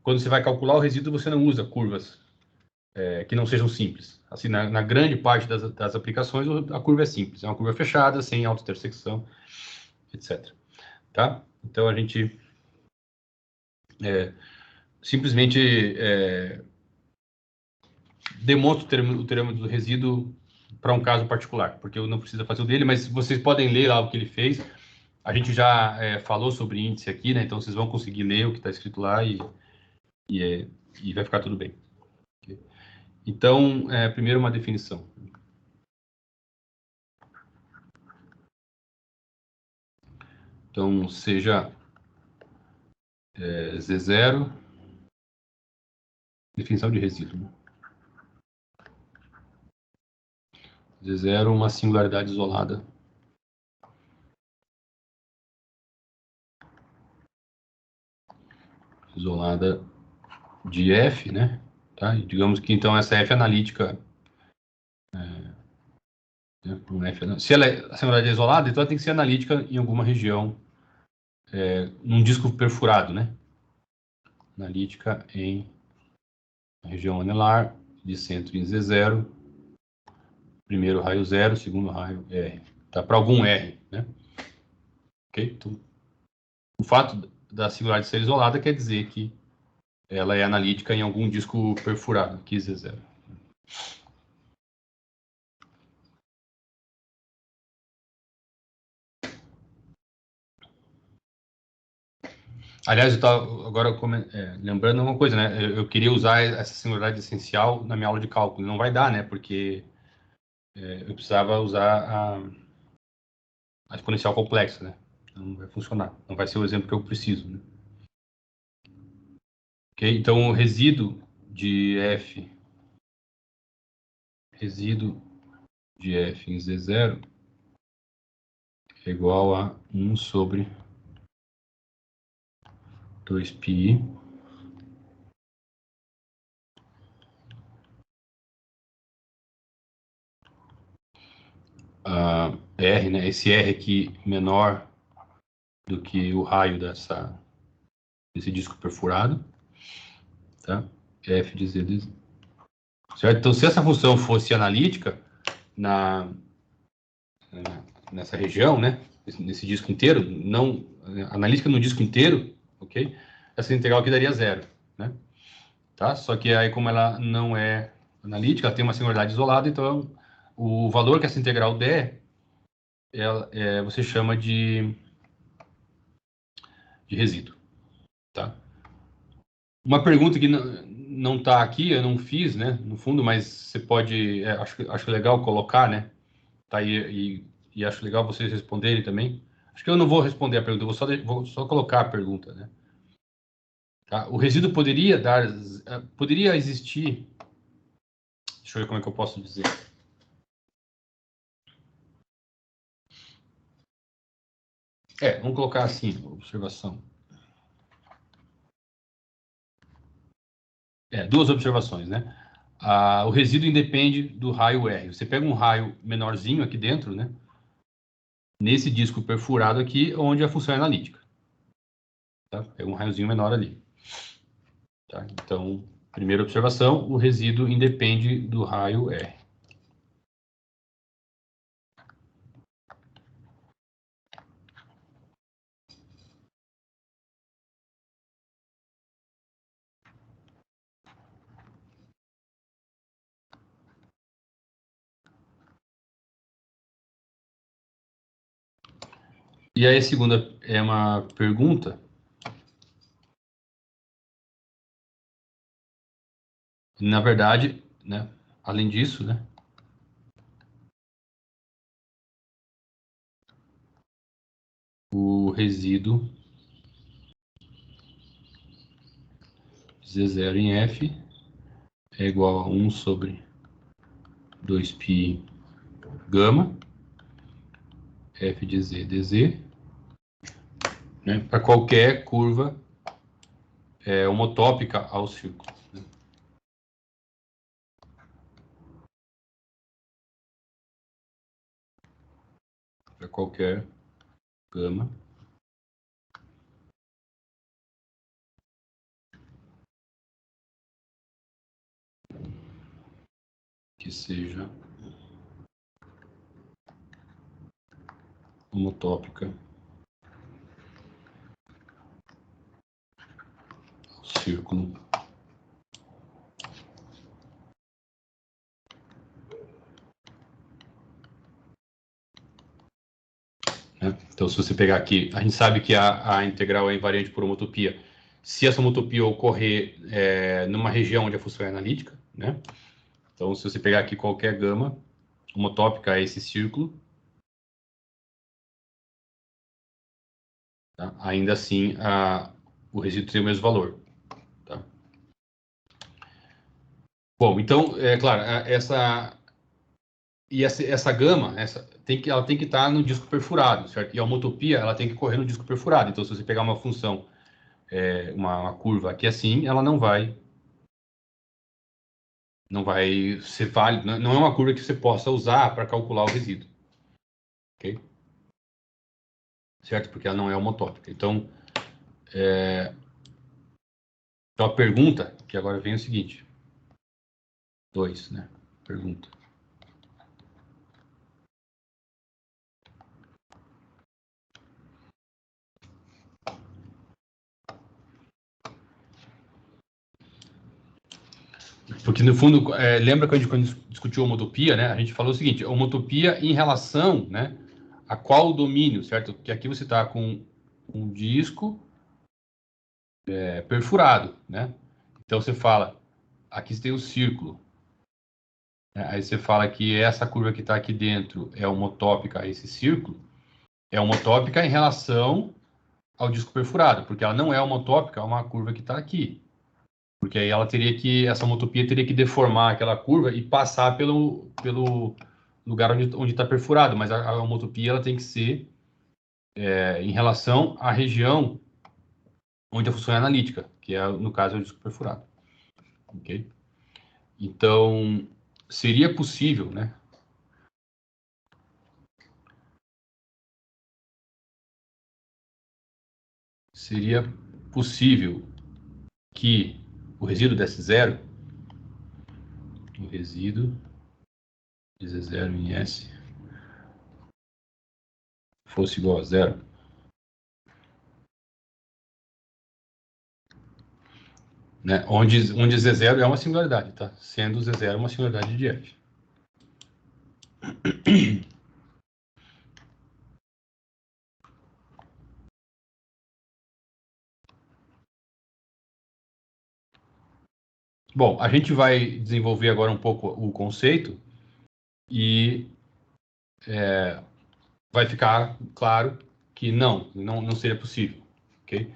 quando você vai calcular o resíduo, você não usa curvas que não sejam simples. Assim, na grande parte das aplicações, a curva é simples. É uma curva fechada, sem autointersecção, etc. Tá? Então, a gente simplesmente demonstra o teorema do resíduo para um caso particular, porque eu não preciso fazer o dele, mas vocês podem ler lá o que ele fez. A gente já falou sobre índice aqui, né? Então, vocês vão conseguir ler o que está escrito lá e vai ficar tudo bem. Okay? Então, primeiro uma definição. Então, seja Z0, definição de resíduo. Né? Z0, uma singularidade isolada. Isolada de F, né? Tá? E digamos que, então, essa F analítica... se ela a singularidade é isolada, então ela tem que ser analítica em alguma região, num disco perfurado, né? Analítica em região anelar, de centro em Z0, primeiro raio 0, segundo raio R. Tá? Para algum R, né? Ok? Então, o fato da singularidade ser isolada quer dizer que ela é analítica em algum disco perfurado, aqui Z0. Aliás, eu estava agora lembrando uma coisa, né? Eu queria usar essa singularidade essencial na minha aula de cálculo. Não vai dar, né? Porque eu precisava usar a exponencial complexa, né? Não vai funcionar. Não vai ser o exemplo que eu preciso, né? Ok? Então, o resíduo de F em Z0 é igual a 1 sobre 2πi R, né? Esse R aqui menor do que o raio desse disco perfurado, tá? F de Z, certo? Então, se essa função fosse analítica nessa região, né? Nesse disco inteiro, analítica no disco inteiro, ok? Essa integral aqui daria 0, né? tá? Só que aí, como ela não é analítica, ela tem uma singularidade isolada, então o valor que essa integral der, você chama de resíduo, tá? Uma pergunta que não está aqui, eu não fiz, né, no fundo, mas você pode, acho legal colocar, né, tá aí, e acho legal vocês responderem também. Acho que eu não vou responder a pergunta, eu vou só colocar a pergunta, né. Tá? O resíduo poderia existir, deixa eu ver como é que eu posso dizer. Vamos colocar assim, observação. Duas observações, né? O resíduo independe do raio R. Você pega um raio menorzinho aqui dentro, né? Nesse disco perfurado aqui, onde a função é analítica. Tá? Pega um raiozinho menor ali. Tá? Então, primeira observação, o resíduo independe do raio R. E aí a segunda é uma pergunta. Na verdade, né, além disso, né, o resíduo Z0 em F é igual a 1 sobre 2π gama F de Z dz, né, para qualquer curva homotópica ao círculo. Né? Para qualquer gama que seja homotópica ao círculo. Né? Então, se você pegar aqui, a gente sabe que a integral é invariante por homotopia. Se essa homotopia ocorrer numa região onde a função é analítica, né? Então, se você pegar aqui qualquer gama homotópica a esse círculo, tá? Ainda assim o resíduo tem o mesmo valor. Tá? Bom, então, claro, essa gama, ela tem que estar no disco perfurado, certo? E a homotopia, ela tem que correr no disco perfurado. Então, se você pegar uma função, uma curva aqui assim, ela não vai ser válida, não é uma curva que você possa usar para calcular o resíduo. Ok? Certo? Porque ela não é homotópica. Então, a pergunta, que agora vem é o seguinte. 2, né? Pergunta. Porque, no fundo, lembra que quando discutiu homotopia, né? A gente falou o seguinte, homotopia em relação, né? A qual domínio, certo? Que aqui você está com um disco perfurado, né? Então, você fala, aqui você tem o círculo. Né? Aí você fala que essa curva que está aqui dentro é homotópica a esse círculo. É homotópica em relação ao disco perfurado, porque ela não é homotópica a uma curva que está aqui. Porque aí essa homotopia teria que deformar aquela curva e passar pelo lugar onde está perfurado, mas a homotopia ela tem que ser em relação à região onde a função é analítica, que no caso é o disco perfurado. Ok? Então, seria possível, né? Seria possível que o resíduo desse zero, o resíduo de Z0 em S, fosse igual a zero. né? Onde Z0 é uma singularidade, tá? Sendo Z0 uma singularidade de F. Bom, a gente vai desenvolver agora um pouco o conceito e vai ficar claro que não seria possível, ok?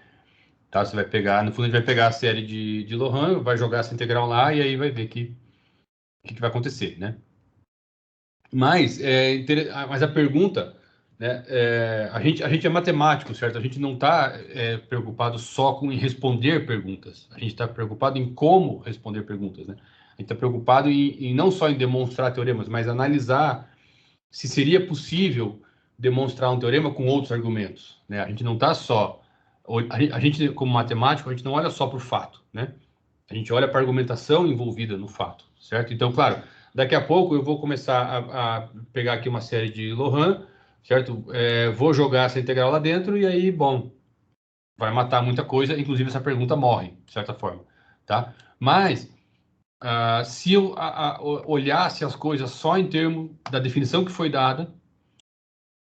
Tá? Você vai pegar, no fundo, a gente vai pegar a série de Lohan, vai jogar essa integral lá e aí vai ver o que vai acontecer, né? Mas, mas a pergunta, né, a gente é matemático, certo? A gente não está preocupado só em responder perguntas. A gente está preocupado em como responder perguntas, né? A gente está preocupado em não só em demonstrar teoremas, mas analisar se seria possível demonstrar um teorema com outros argumentos, né? A gente não está só... A gente, como matemático, a gente não olha só para o fato, né? A gente olha para a argumentação envolvida no fato, certo? Então, claro, daqui a pouco eu vou começar a pegar aqui uma série de Lohan, certo? Vou jogar essa integral lá dentro e aí, bom, vai matar muita coisa, inclusive essa pergunta morre, de certa forma, tá? Mas, se eu olhasse as coisas só em termos da definição que foi dada,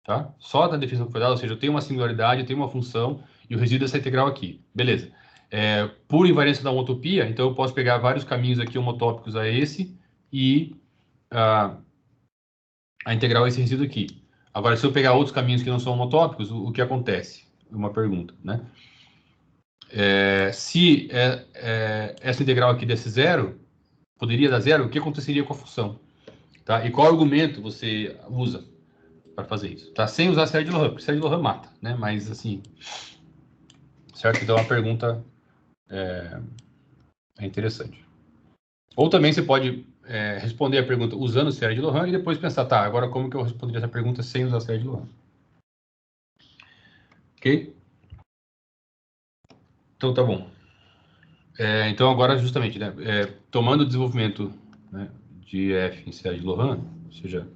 tá? Só da definição que foi dada, ou seja, eu tenho uma singularidade, eu tenho uma função e o resíduo dessa integral aqui, beleza? Por invariância da homotopia, então eu posso pegar vários caminhos aqui homotópicos a esse e a integral esse resíduo aqui. Agora, se eu pegar outros caminhos que não são homotópicos, o que acontece? Uma pergunta, né? Se essa integral aqui desse zero, poderia dar zero, o que aconteceria com a função? Tá? E qual argumento você usa para fazer isso? Tá? Sem usar a série de Lohan, porque a série de Lohan mata, né? Mas, assim, certo? Então, a pergunta é interessante. Ou também você pode responder a pergunta usando série de Lohan e depois pensar, tá, agora como que eu responderia essa pergunta sem usar a série de Lohan? Ok? Então, tá bom. Então, agora, justamente, né, tomando o desenvolvimento, né, de F em série de Lohan, ou seja,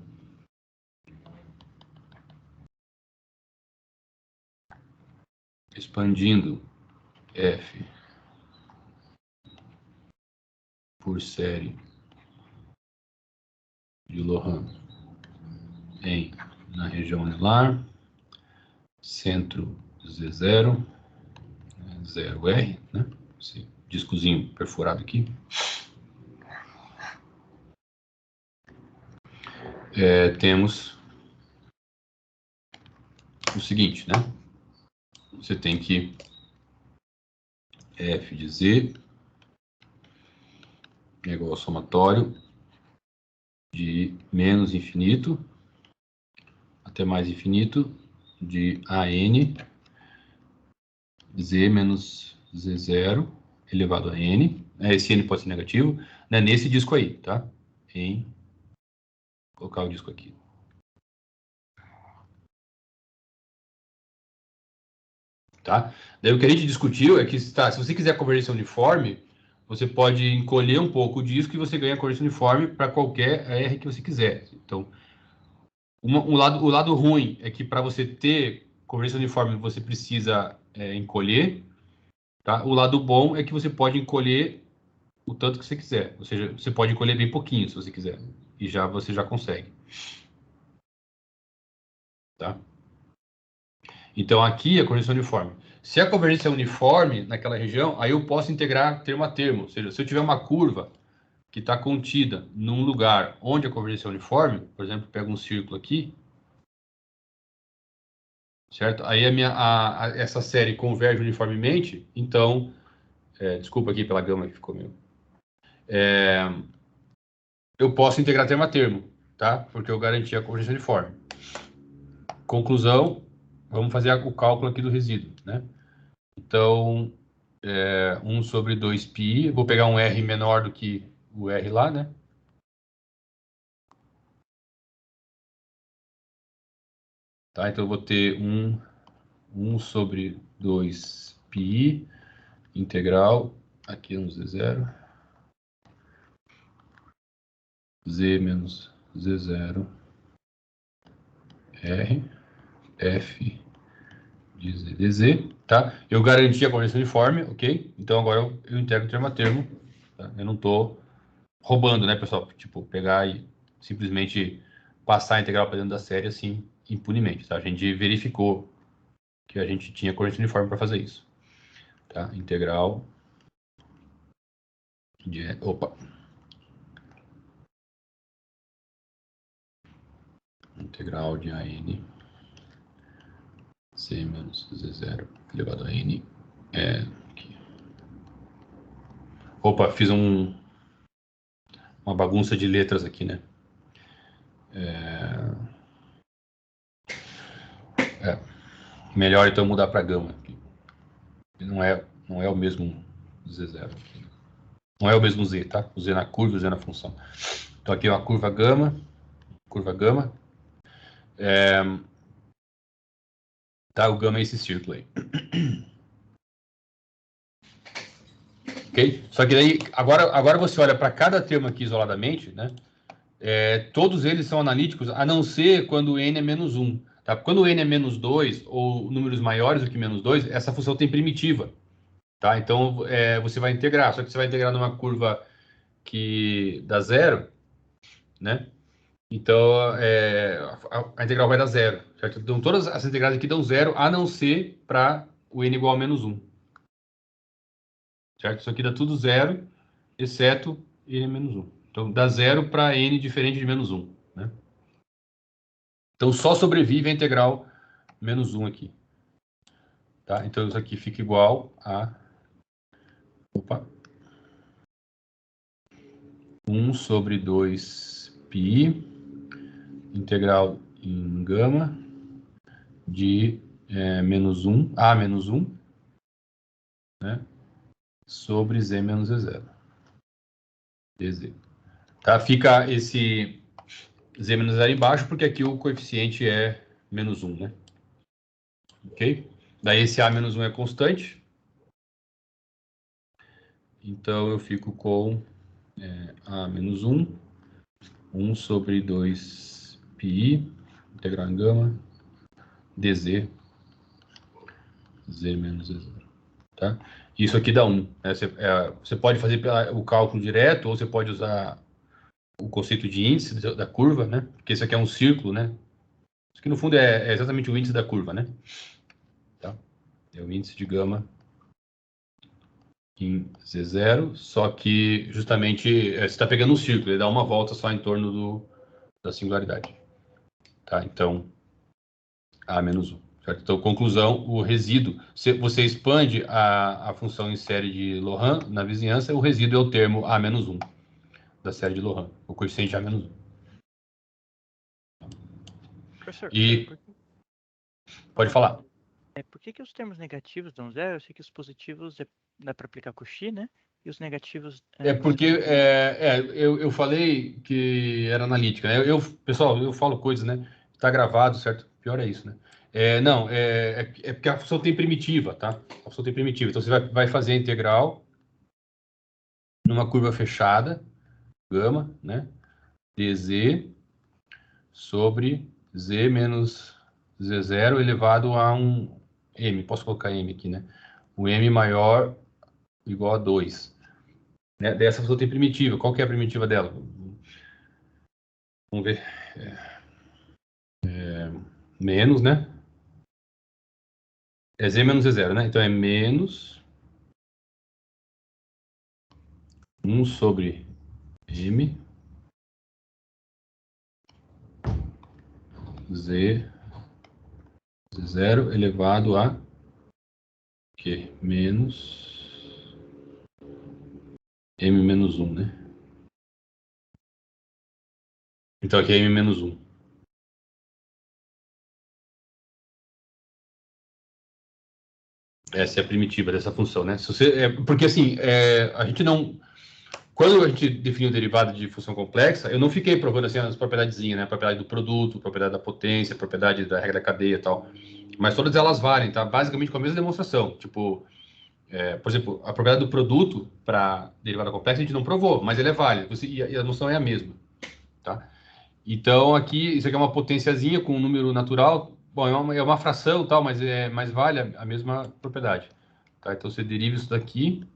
expandindo F por série de Lohan na região anelar, centro Z0, 0R, né, esse discozinho perfurado aqui. Temos o seguinte, né? Você tem que F de Z é igual ao somatório de menos infinito até mais infinito de AN Z menos Z0 elevado a N. Esse N pode ser negativo, né? Nesse disco aí, tá? Vou colocar o disco aqui. Tá? Daí o que a gente discutiu é que, tá, se você quiser convergência uniforme, você pode encolher um pouco o disco e você ganha convergência uniforme para qualquer R que você quiser. Então, o lado ruim é que para você ter convergência uniforme você precisa encolher, tá? O lado bom é que você pode encolher o tanto que você quiser. Ou seja, você pode encolher bem pouquinho se você quiser. E você já consegue. Tá? Então aqui é a convergência uniforme. Se a convergência é uniforme naquela região, aí eu posso integrar termo a termo. Ou seja, se eu tiver uma curva que está contida num lugar onde a convergência é uniforme, por exemplo, pego um círculo aqui, certo? Aí essa série converge uniformemente, então, desculpa aqui pela gama que ficou meio... eu posso integrar termo a termo, tá? Porque eu garanti a convergência uniforme. Conclusão, vamos fazer o cálculo aqui do resíduo, né? Então, 1 sobre 2π, vou pegar um R menor do que o R lá, né? Tá, então eu vou ter 1 sobre 2π integral, aqui um Z0, Z menos Z0, R, F de Z, dz, tá? Eu garanti a corrente uniforme, ok? Então agora eu integro termo a termo, tá? Eu não estou roubando, né, pessoal? Tipo, pegar e simplesmente passar a integral para dentro da série assim, impunemente, tá? A gente verificou que a gente tinha corrente uniforme para fazer isso, tá? Integral de... Opa! Integral de AN C menos Z0 elevado a N aqui. Opa, fiz uma bagunça de letras aqui, né? Melhor então mudar para gama aqui. Não é o mesmo Z0 aqui. Não é o mesmo Z, tá? O Z na curva e o Z na função. Então aqui é uma curva gama. Tá, o gama é esse círculo aí. Ok? Só que daí, agora você olha para cada termo aqui isoladamente, né? Todos eles são analíticos, a não ser quando n é menos 1. Tá? Quando n é menos 2, ou números maiores do que menos 2, essa função tem primitiva. Tá? Então, você vai integrar, só que você vai integrar numa curva que dá zero, né? Então, a integral vai dar zero, certo? Então, todas as integrais aqui dão zero, a não ser para o n igual a menos 1. Certo? Isso aqui dá tudo zero, exceto n menos 1. Então, dá zero para n diferente de menos 1, né? Então, só sobrevive a integral menos 1 aqui. Tá? Então, isso aqui fica igual a... Opa! 1 sobre 2π integral em gama de menos 1, a menos 1, né, sobre z menos z0, dz. Tá? Fica esse z menos z0 embaixo, porque aqui o coeficiente é menos 1, né? Ok? Daí esse a menos 1 é constante. Então eu fico com a menos 1, 1 sobre 2π integral em gama dz z menos z0, tá? Isso aqui dá 1. Né? Você pode fazer o cálculo direto, ou você pode usar o conceito de índice da curva, né? Porque isso aqui é um círculo, né? Isso aqui, no fundo, é exatamente o índice da curva, né? Tá? É o índice de gama em Z0, só que, justamente, você está pegando um círculo, ele dá uma volta só em torno da singularidade. Tá? Então, A menos 1. Certo? Então, conclusão, o resíduo, se você expande a função em série de Laurent na vizinhança, o resíduo é o termo A menos 1 da série de Laurent, o coeficiente A menos 1. Professor, E pode falar. Por que os termos negativos dão zero? Eu sei que os positivos dá para aplicar com Cauchy, né? E os negativos... Porque eu falei que era analítica, né? Pessoal, eu falo coisas, né? Tá gravado, certo? Pior é isso, né? Não, porque a função tem primitiva, tá? A função tem primitiva. Então, você vai fazer a integral numa curva fechada, gama, né? dz sobre z menos z0 elevado a um m. Posso colocar m aqui, né? O m maior igual a 2. Né? Dessa função tem primitiva. Qual que é a primitiva dela? Vamos ver. Menos, né? É z menos z0, né? Então é menos 1 sobre m z0 elevado a que menos m menos 1, né? Então aqui é m menos 1. Essa é a primitiva dessa função, né? Porque assim, a gente não... Quando a gente definiu derivada de função complexa, eu não fiquei provando assim as propriedadezinhas, né? A propriedade do produto, a propriedade da potência, a propriedade da regra da cadeia e tal. Mas todas elas valem, tá? Basicamente com a mesma demonstração. Tipo, por exemplo, a propriedade do produto para derivada complexa a gente não provou, mas ele é válido. E a noção é a mesma, tá? Então, aqui, isso aqui é uma potênciazinha com um número natural, Bom, é uma fração, tal, mas vale a mesma propriedade. Tá? Então, você deriva isso daqui.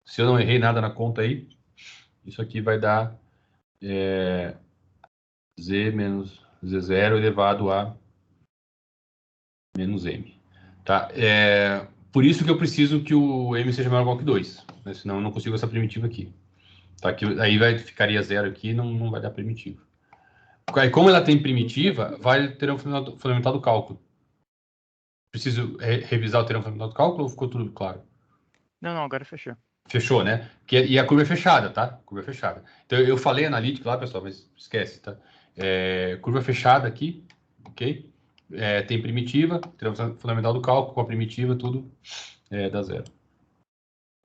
Se eu não errei nada na conta aí, isso aqui vai dar z menos z0 elevado a menos m. Tá? Por isso que eu preciso que o m seja maior ou igual que 2, né? Senão eu não consigo essa primitiva aqui. Tá? Aí ficaria zero aqui, não vai dar primitiva. Aí, como ela tem primitiva, vai ter um fundamental do cálculo. Preciso revisar o teorema fundamental do cálculo ou ficou tudo claro? Não, agora fechou. Fechou, né? E a curva é fechada, tá? Curva é fechada. Então, eu falei analítico lá, pessoal, mas esquece, tá? Curva fechada aqui, ok? Tem primitiva, teorema fundamental do cálculo, com a primitiva, tudo dá zero.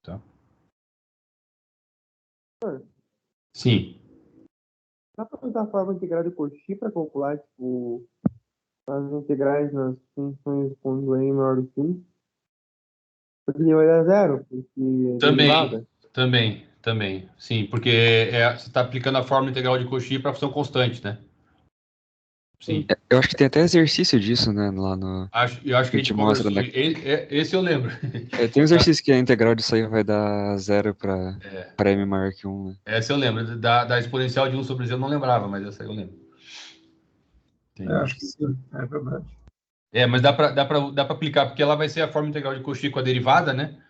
Tá? Sim. Dá para usar a forma integral de Cauchy para calcular, tipo, as integrais nas funções quando n maior do que 1? Porque vai dar zero, porque é derivada. Também. Sim, porque você está aplicando a fórmula integral de Cauchy para função constante, né? Sim. Eu acho que tem até exercício disso, né? Lá no. Eu acho que a gente mostra, conversou. né? Esse eu lembro. Tem um exercício que a integral disso aí vai dar zero para m maior que 1, né? Essa eu lembro. Da exponencial de 1 sobre z eu não lembrava, mas essa aí eu lembro. Acho que sim, é verdade. Mas dá para aplicar, porque ela vai ser a forma integral de Cauchy com a derivada, né?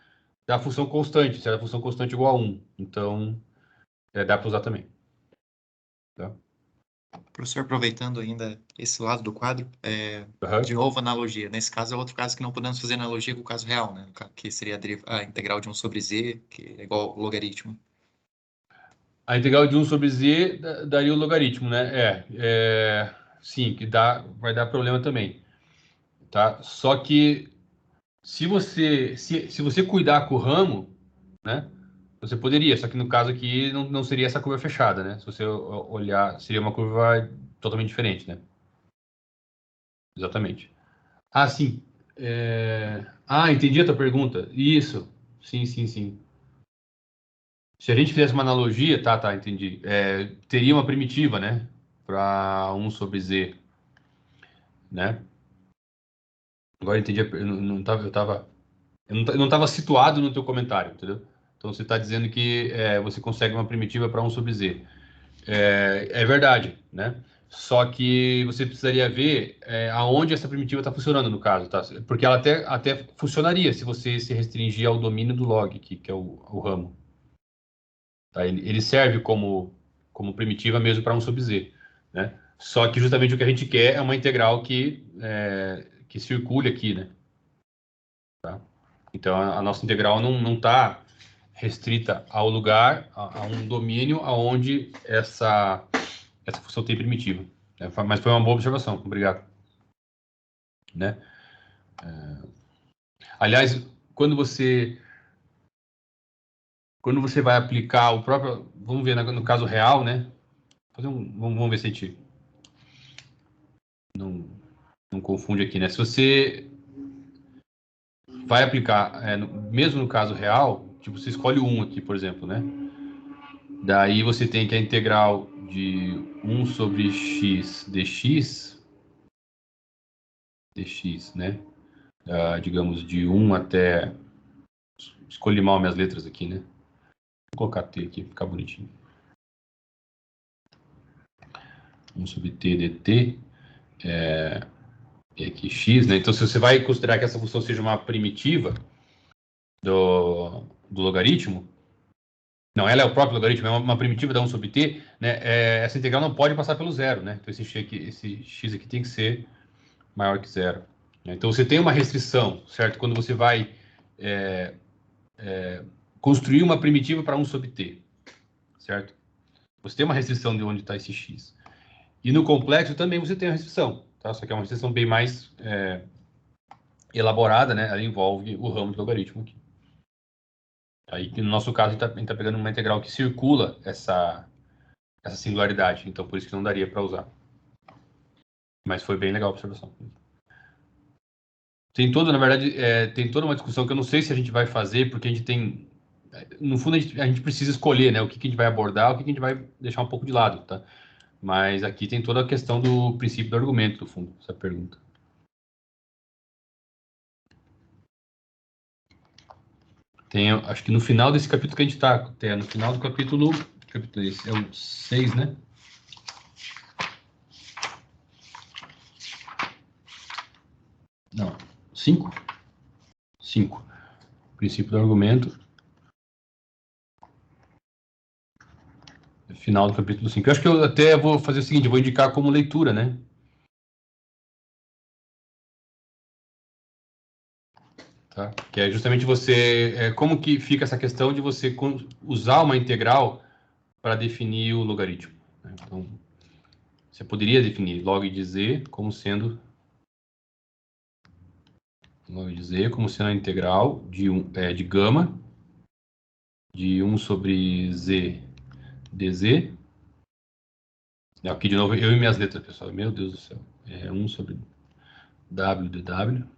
Da função constante, se a função constante igual a 1. Então, dá para usar também. Tá? Professor, aproveitando ainda esse lado do quadro, de novo, analogia. Nesse caso, é outro caso que não podemos fazer analogia com o caso real, né? Que seria a integral de 1 sobre z, que é igual ao logaritmo. A integral de 1 sobre z daria o logaritmo, né? Sim, vai dar problema também. Tá? Só que se você cuidar com o ramo, né? Você poderia, só que no caso aqui não seria essa curva fechada, né? Se você olhar, seria uma curva totalmente diferente, né? Exatamente. Ah, sim. Entendi a tua pergunta. Isso. Sim. Se a gente fizesse uma analogia, tá, entendi. Teria uma primitiva, né? Para 1 sobre z, né? Agora eu entendi. Eu não estava situado no teu comentário, entendeu? Então você está dizendo que você consegue uma primitiva para 1 sobre z. É verdade, né? Só que você precisaria ver aonde essa primitiva está funcionando, no caso, tá? Porque ela até funcionaria se você se restringir ao domínio do log, que é o ramo. Tá? Ele serve como primitiva mesmo para 1 sobre z, né? Só que justamente o que a gente quer é uma integral que circule aqui, né? Tá? Então, a nossa integral não está restrita ao lugar, a um domínio aonde essa função tem primitiva. Mas foi uma boa observação, obrigado. Né? Aliás, quando você vai aplicar o próprio, vamos ver no caso real, né? Vamos ver se a gente não confunde aqui, né? Se você vai aplicar, mesmo no caso real, tipo, você escolhe 1 aqui, por exemplo, né? Daí você tem que a integral de 1 sobre x dx, né? Digamos, de 1 até... Escolhi mal minhas letras aqui, né? Vou colocar t aqui, ficar bonitinho. 1 sobre t dt e aqui x, né? Então, se você vai considerar que essa função seja uma primitiva do logaritmo, não, ela é o próprio logaritmo, é uma primitiva da 1 sobre t, né? Essa integral não pode passar pelo zero, né? Então, esse x aqui tem que ser maior que zero. Então, você tem uma restrição, certo? Quando você vai construir uma primitiva para 1 sobre t, certo? Você tem uma restrição de onde está esse x. E no complexo também você tem a restrição, tá? Só que é uma restrição bem mais elaborada, né? Ela envolve o ramo de logaritmo aqui. Aí, no nosso caso, a gente está pegando uma integral que circula essa singularidade. Então, por isso que não daria para usar. Mas foi bem legal a observação. Na verdade, tem toda uma discussão que eu não sei se a gente vai fazer, porque a gente tem... No fundo, a gente precisa escolher, né? O que a gente vai abordar, o que a gente vai deixar um pouco de lado, tá? Mas aqui tem toda a questão do princípio do argumento, no fundo, essa pergunta. Tem, acho que no final desse capítulo que a gente está, no final do capítulo esse é o 6, né? Não, 5? 5. Princípio do argumento. Final do capítulo 5. Eu acho que eu até vou fazer o seguinte, eu vou indicar como leitura, né? Tá? Que é justamente você... como que fica essa questão de você usar uma integral para definir o logaritmo. Né? Então, você poderia definir log de z como sendo a integral de gama de 1 sobre z dz. Aqui de novo, eu e minhas letras, pessoal. Meu Deus do céu. 1 sobre w dw.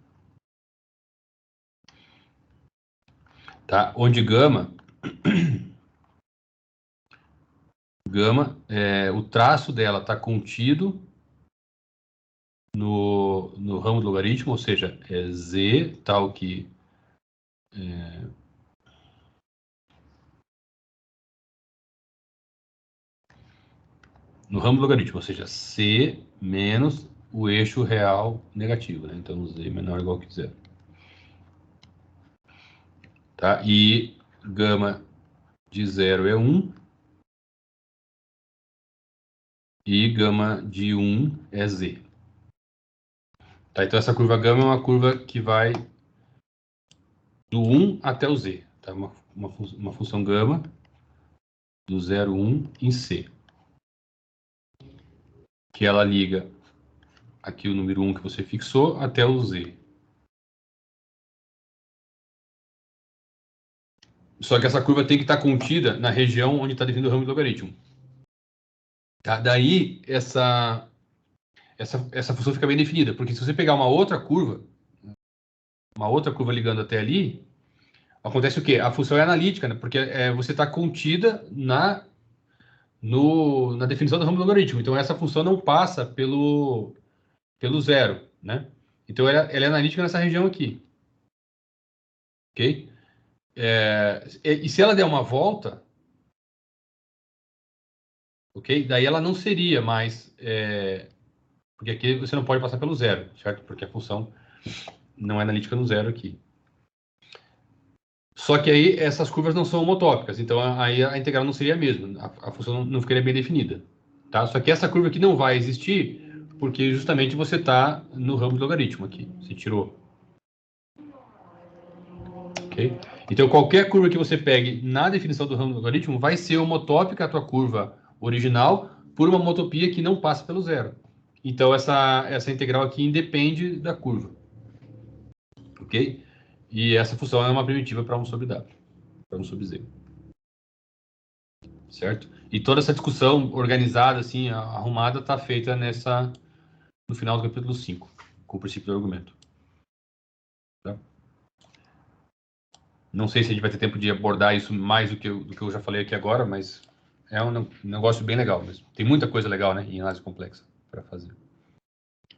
Tá? Onde gama o traço dela está contido no ramo do logaritmo, ou seja, é z tal que no ramo do logaritmo, ou seja, c menos o eixo real negativo, né? Então z menor ou igual que zero. Tá? E gama de 0 é 1 e gama de 1 é z. Tá? Então essa curva gama é uma curva que vai do 1 até o z. Tá? Uma função gama do 0, 1 em c. Que ela liga aqui o número 1 que você fixou até o z. Só que essa curva tem que estar contida na região onde está definido o ramo do logaritmo. Tá? Daí, essa função fica bem definida, porque se você pegar uma outra curva ligando até ali, acontece o quê? A função é analítica, né? Porque você está contida na definição do ramo do logaritmo. Então, essa função não passa pelo zero, né? Então, ela é analítica nessa região aqui. Ok? E se ela der uma volta, ok? Daí ela não seria mais... porque aqui você não pode passar pelo zero, certo? Porque a função não é analítica no zero aqui. Só que aí essas curvas não são homotópicas, então aí a integral não seria a mesma, a função não ficaria bem definida. Tá? Só que essa curva aqui não vai existir porque justamente você está no ramo do logaritmo aqui, você tirou. Okay? Então qualquer curva que você pegue na definição do ramo do logaritmo vai ser homotópica a tua curva original por uma homotopia que não passa pelo zero. Então essa integral aqui independe da curva. Ok? E essa função é uma primitiva para 1 sobre w, para 1 sobre z. Certo? E toda essa discussão organizada, assim, arrumada, está feita no final do capítulo 5, com o princípio do argumento. Tá? Não sei se a gente vai ter tempo de abordar isso mais do que eu já falei aqui agora, mas é um negócio bem legal mesmo. Tem muita coisa legal, né, em análise complexa para fazer.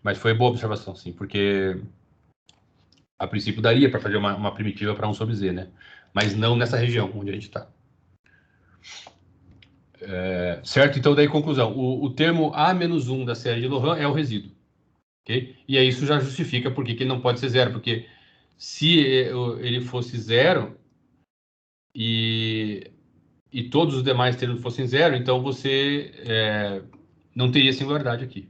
Mas foi boa observação, sim, porque a princípio daria para fazer uma primitiva para 1 sobre z, né? Mas não nessa região onde a gente está. Certo? Então, daí, conclusão. O termo A-1 da série de Laurent é o resíduo. Okay? E aí isso já justifica por que ele não pode ser zero. Porque se ele fosse zero e todos os demais termos fossem zero, então você não teria singularidade aqui.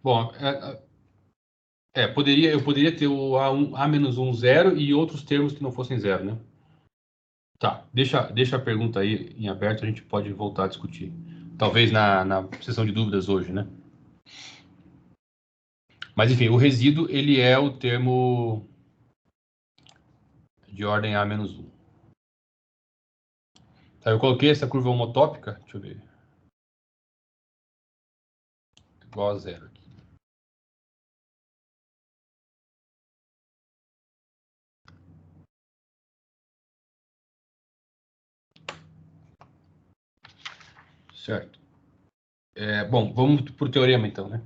Bom, eu poderia ter o A-1 zero e outros termos que não fossem zero, né? Tá, deixa a pergunta aí em aberto, a gente pode voltar a discutir. Talvez na sessão de dúvidas hoje, né? Mas, enfim, o resíduo, ele é o termo de ordem A-1. Tá, eu coloquei essa curva homotópica, deixa eu ver. Igual a zero aqui. Certo. Bom, vamos para o teorema, então, né?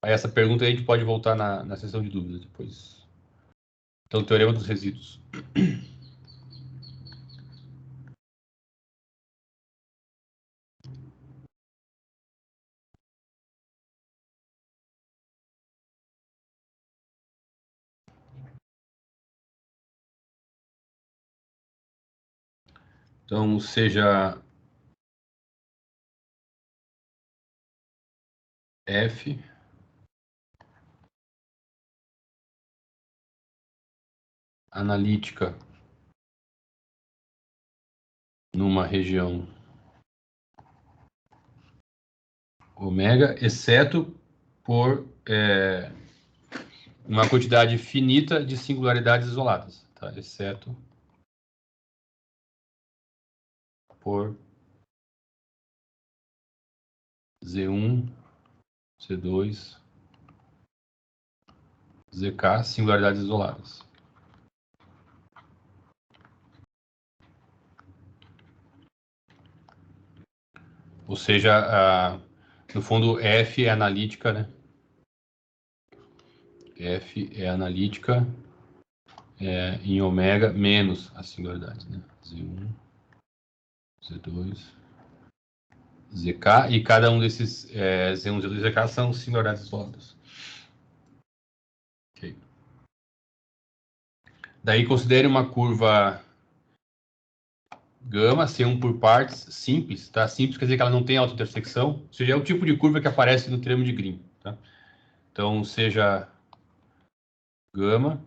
Aí essa pergunta a gente pode voltar na sessão de dúvidas depois. Então, teorema dos resíduos. Então, seja F analítica numa região ômega, exceto por uma quantidade finita de singularidades isoladas, tá? Exceto por Z1, C2, ZK, singularidades isoladas. Ou seja, no fundo, F é analítica, né? F é analítica em ômega menos a singularidade, né? Z1, Z2, ZK, e cada um desses Z1, Z2 e ZK são singularidades isoladas. Okay. Daí considere uma curva gama, C1 por partes, simples, tá? Simples quer dizer que ela não tem autointersecção, ou seja, é o tipo de curva que aparece no teorema de Green, tá? Então, seja gama,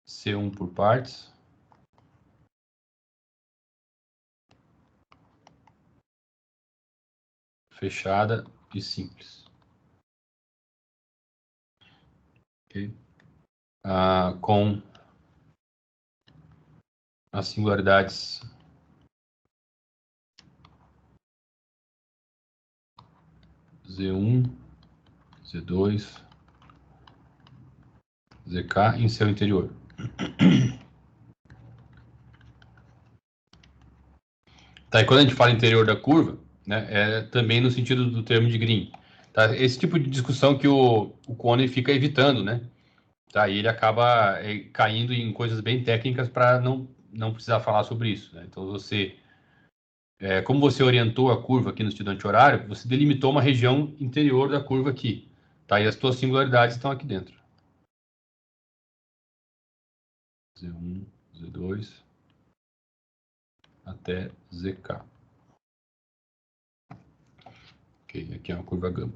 C1 por partes, fechada e simples. Okay? Com as singularidades Z1, Z2, ZK em seu interior. Tá, e quando a gente fala interior da curva, né, é também no sentido do termo de Green. Tá? Esse tipo de discussão que o Conner fica evitando, né? Tá? E ele acaba caindo em coisas bem técnicas para não precisar falar sobre isso. Né? Então, como você orientou a curva aqui no estudo anti-horário, você delimitou uma região interior da curva aqui. Tá? E as suas singularidades estão aqui dentro. Z1, Z2, até ZK. Ok, aqui é uma curva gama.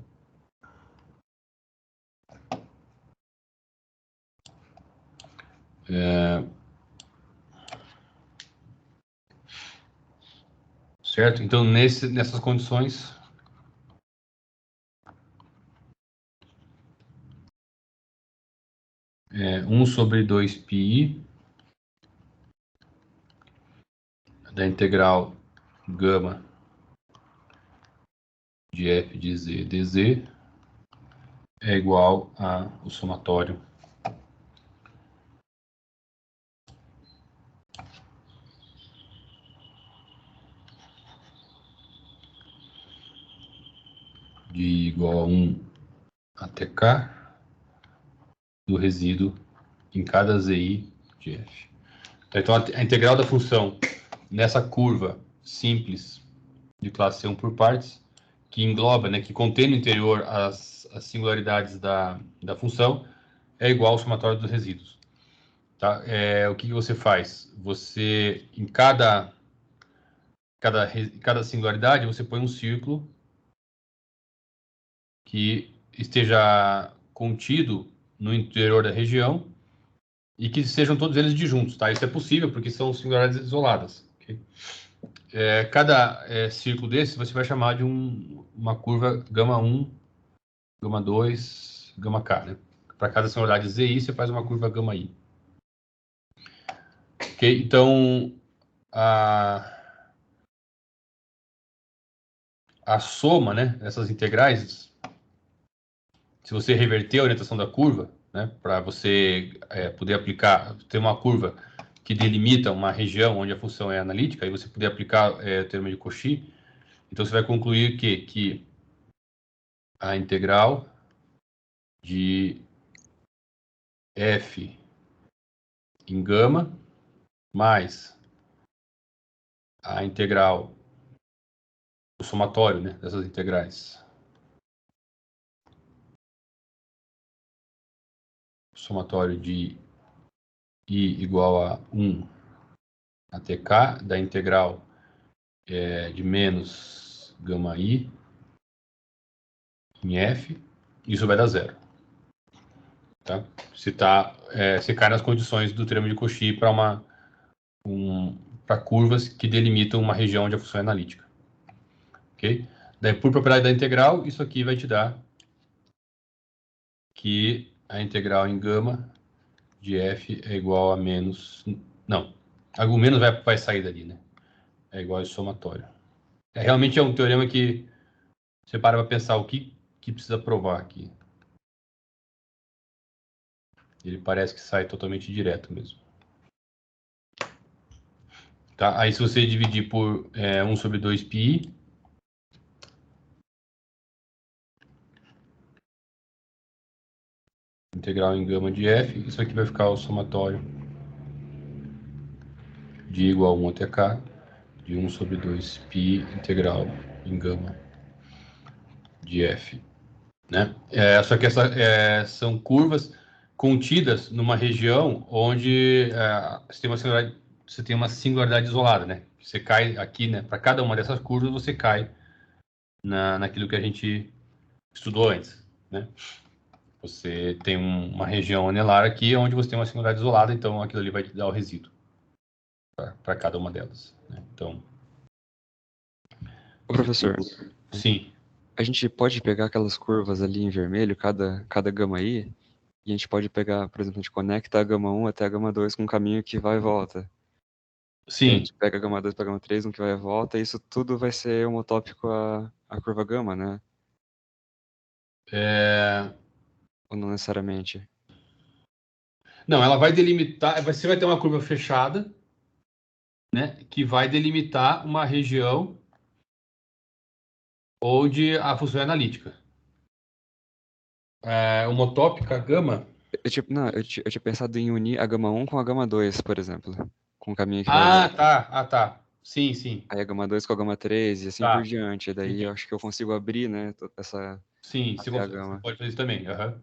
Certo? Então, nessas condições, é 1 sobre 2πi da integral gama de f de z dz é igual ao somatório de igual a 1 até k do resíduo em cada zi de f. Então, a integral da função nessa curva simples de classe C1 por partes, que engloba, né, que contém no interior as singularidades da função, é igual ao somatório dos resíduos. Tá? O que você faz? Você, em cada singularidade, você põe um círculo que esteja contido no interior da região e que sejam todos eles disjuntos, tá? Isso é possível porque são singularidades isoladas. Okay? Cada círculo desse você vai chamar de uma curva gama 1, gama 2, gama K, né? Para cada singularidade ZI, você faz uma curva gama I. Ok? Então, a soma, né, dessas integrais, se você reverter a orientação da curva, né, para você poder aplicar, ter uma curva que delimita uma região onde a função é analítica, aí você poder aplicar o termo de Cauchy. Então, você vai concluir que a integral de f em gama mais a integral, o somatório, né, dessas integrais. O somatório de I igual a 1 até K, da integral de menos gama I em F, isso vai dar zero. Tá? Se cai nas condições do termo de Cauchy para curvas que delimitam uma região onde a função é analítica. Ok? Daí, por propriedade da integral, isso aqui vai te dar que a integral em gama de f é igual a menos... Não, o menos vai sair dali, né? É igual a somatório. Realmente é um teorema que você para pensar o que precisa provar aqui. Ele parece que sai totalmente direto mesmo. Tá? Aí se você dividir por 1 sobre 2πi, integral em gama de f, isso aqui vai ficar o somatório de I igual a 1 até k, de 1 sobre 2π integral em gama de f. Né? Só que são curvas contidas numa região onde você tem uma singularidade isolada. Né? Você cai aqui, né? Para cada uma dessas curvas, você cai naquilo que a gente estudou antes. Né? Você tem uma região anelar aqui onde você tem uma singularidade isolada, então aquilo ali vai te dar o resíduo para cada uma delas. Né? Então, Ô, professor, sim. a gente pode pegar aquelas curvas ali em vermelho, cada gama I, e a gente pode pegar, por exemplo, a gente conecta a gama 1 até a gama 2 com um caminho que vai e volta. Sim. E a gente pega a gama 2 para a gama 3, um que vai e volta, e isso tudo vai ser homotópico à curva gama, né? Ou não necessariamente? Não, ela vai delimitar, você vai ter uma curva fechada, né, que vai delimitar uma região onde a função é analítica. Homotópica, gama... Eu tinha pensado em unir a gama 1 com a gama 2, por exemplo. Com o caminho que vai... tá. Sim. Aí a gama 2 com a gama 3 e assim Tá. por diante. Daí Entendi. eu acho que eu consigo abrir, né, essa... Sim, até você a gama. pode fazer isso também. Uhum.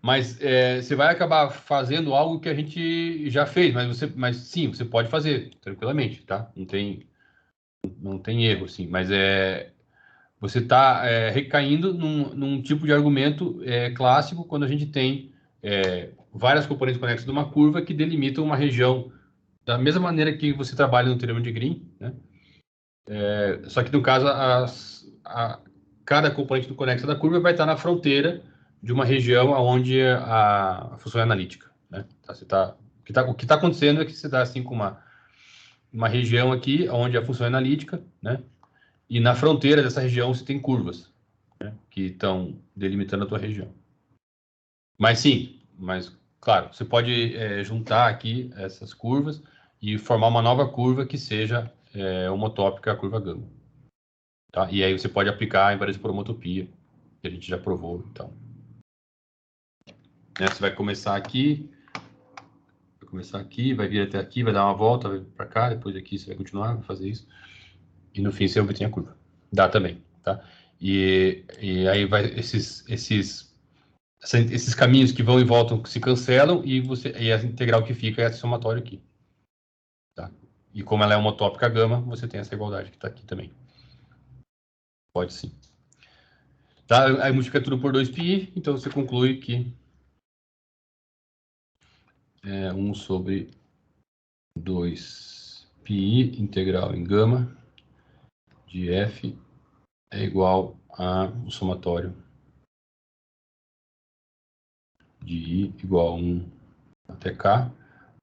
Mas você vai acabar fazendo algo que a gente já fez, mas sim, você pode fazer tranquilamente, tá? Não tem erro, sim. Mas você está recaindo num tipo de argumento clássico quando a gente tem várias componentes conexas de uma curva que delimitam uma região da mesma maneira que você trabalha no teorema de Green, né? Só que no caso cada componente do conexo da curva vai estar na fronteira de uma região onde a função é analítica, né? O que está acontecendo é que você está assim com uma região aqui onde a função é analítica, né? E na fronteira dessa região você tem curvas, né, que estão delimitando a tua região. Mas claro, você pode juntar aqui essas curvas e formar uma nova curva que seja homotópica à curva gama. Tá? E aí você pode aplicar a invariância por homotopia, que a gente já provou. Então, né, você vai começar aqui, vai vir até aqui, vai dar uma volta para cá, depois aqui você vai continuar, vai fazer isso. E no fim você obtém a curva. Dá também, tá? E aí vai esses caminhos que vão e voltam se cancelam e a integral que fica é esse somatório aqui. Tá? E como ela é homotópica gama, você tem essa igualdade que está aqui também. Pode sim. Tá? Aí multiplica tudo por 2π, então você conclui que 1 sobre 2π integral em gama de f é igual ao somatório de I igual a 1 até K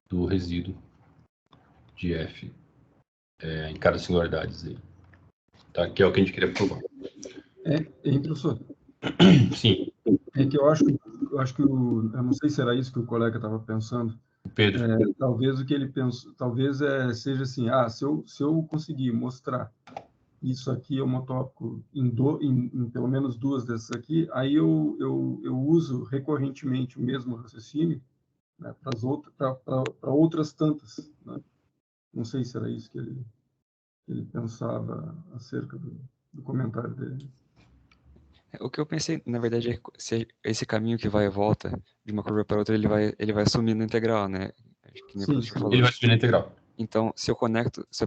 do resíduo de F em cada singularidade dele. Tá? Que é o que a gente queria provar. Professor? Sim. É que eu acho que eu não sei se era isso que o colega estava pensando, Pedro. Talvez o que ele pensou, talvez seja assim, se eu conseguir mostrar isso aqui é homotôpico em pelo menos duas dessas aqui, aí eu uso recorrentemente o mesmo raciocínio, né, para outras tantas, né? Não sei se era isso que ele pensava acerca do comentário dele. O que eu pensei, na verdade, é se esse caminho que vai e volta de uma curva para outra, ele vai sumir no integral, né? Acho que nem o professor falou. Ele vai subir na integral. Então, se eu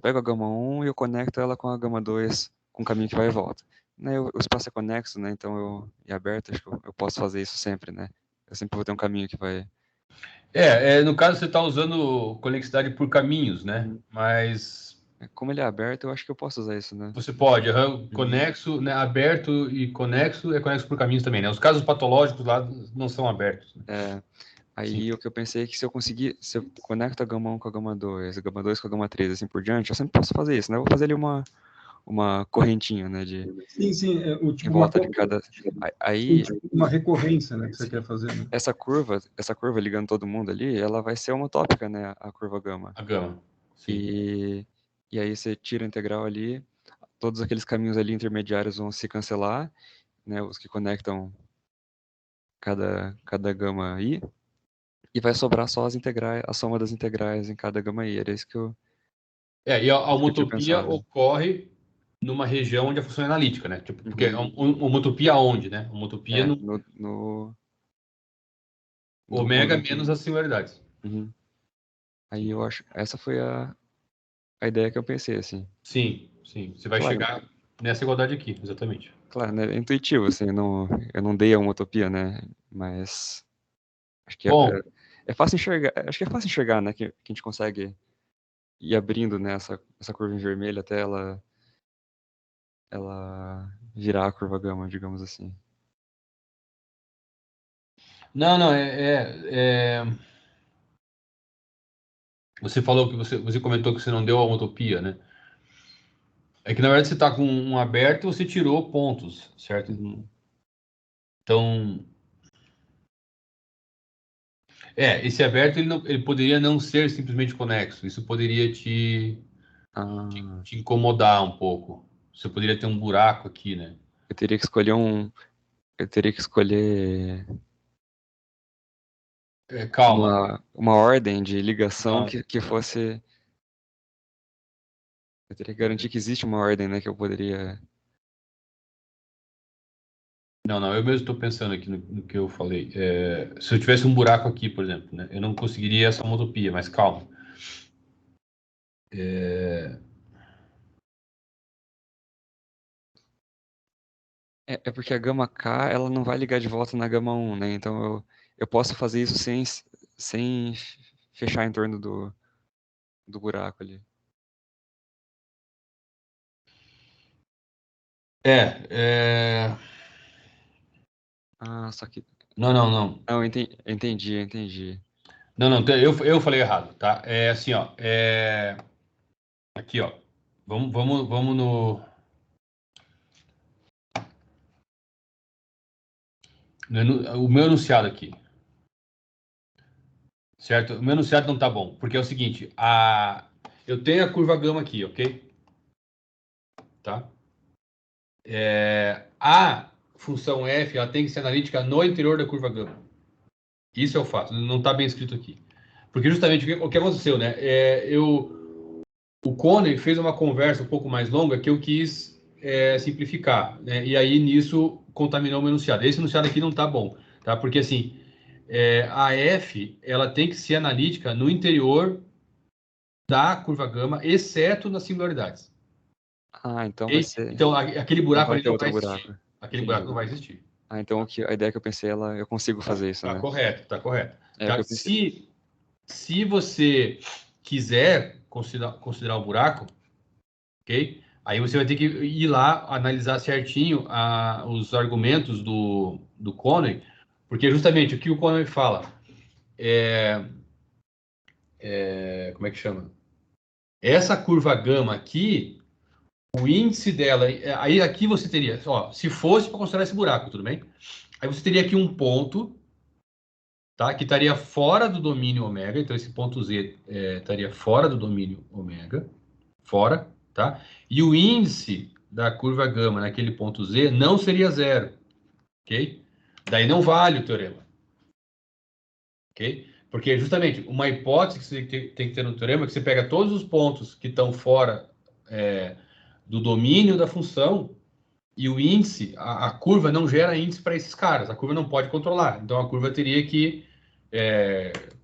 pego a gama 1 e eu conecto ela com a gama 2, com o caminho que vai e volta. Né, o espaço é conexo, né? Então, e aberto, acho que eu posso fazer isso sempre, né? Eu sempre vou ter um caminho que vai... No caso, você está usando conexidade por caminhos, né? Mas... Como ele é aberto, eu acho que eu posso usar isso, né? Você pode, conexo, né? Aberto e conexo é conexo por caminhos também, né? Os casos patológicos lá não são abertos. Né? Aí Sim. O que eu pensei é que se eu conecto a gama 1 com a gama 2, a gama 2 com a gama 3, assim por diante, eu sempre posso fazer isso, né? Eu vou fazer ali uma correntinha, né? Sim, em volta de cada... Aí, uma recorrência, né, que você quer fazer, né? Essa curva ligando todo mundo ali, ela vai ser homotópica, né? A curva gama. A gama, sim. E aí você tira a integral ali, todos aqueles caminhos ali intermediários vão se cancelar, né? Os que conectam cada gama I, e vai sobrar só a soma das integrais em cada gama I. Era isso que eu... E a homotopia ocorre numa região onde a função é analítica, né? Tipo, porque homotopia onde, né? Homotopia no ômega menos as singularidades. Aí eu acho... Essa foi a ideia que eu pensei, assim. Sim. Você vai chegar nessa igualdade aqui, exatamente. Claro, né? É intuitivo, assim, eu não dei a homotopia, né? Mas acho que é fácil enxergar. Acho que é fácil enxergar, né? Que a gente consegue ir abrindo, né, essa curva em vermelho até ela virar a curva gama, digamos assim. Não, Você falou que você comentou que você não deu a homotopia, né? É que na verdade você está com um aberto e você tirou pontos, certo? Então, esse aberto ele poderia não ser simplesmente conexo. Isso poderia te incomodar um pouco. Você poderia ter um buraco aqui, né? Eu teria que escolher calma. Uma ordem de ligação que fosse... Eu teria que garantir que existe uma ordem, né, que eu poderia... Não, eu mesmo estou pensando aqui no que eu falei. Se eu tivesse um buraco aqui, por exemplo, né, eu não conseguiria essa homotopia, mas calma. É porque a gama K, ela não vai ligar de volta na gama 1, né? Então eu posso fazer isso sem fechar em torno do buraco ali. Só que... Não. Não, entendi. Não, eu falei errado, tá? É assim, ó. Aqui, ó. Vamos no o meu enunciado aqui. Certo? O meu enunciado não tá bom, porque é o seguinte, eu tenho a curva gama aqui, ok? Tá? A função f ela tem que ser analítica no interior da curva gama. Isso é o fato, não está bem escrito aqui. Porque justamente o que aconteceu, né? O Conner fez uma conversa um pouco mais longa que eu quis simplificar, né? E aí nisso contaminou o meu enunciado. Esse enunciado aqui não está bom, tá? Porque assim, a f ela tem que ser analítica no interior da curva gama, exceto nas singularidades. Então vai ser... Então aquele buraco ali não vai existir. Buraco. Aquele buraco não vai existir. Então a ideia que eu pensei, eu consigo fazer isso, né? Tá correto. Se você quiser considerar o buraco, ok? Aí você vai ter que ir lá, analisar certinho os argumentos do Conway, porque justamente o que o Conway fala como é que chama? Essa curva gama aqui, o índice dela, aí aqui você teria, se fosse para considerar esse buraco, tudo bem? Aí você teria aqui um ponto, tá? Que estaria fora do domínio ômega, então esse ponto Z estaria fora do domínio ômega, fora, tá? E o índice da curva gama naquele ponto Z não seria zero, ok? Daí não vale o teorema, ok? Porque justamente uma hipótese que você tem que ter no teorema é que você pega todos os pontos que estão fora do domínio da função e o índice, a curva não gera índice para esses caras, a curva não pode controlar. Então a curva teria que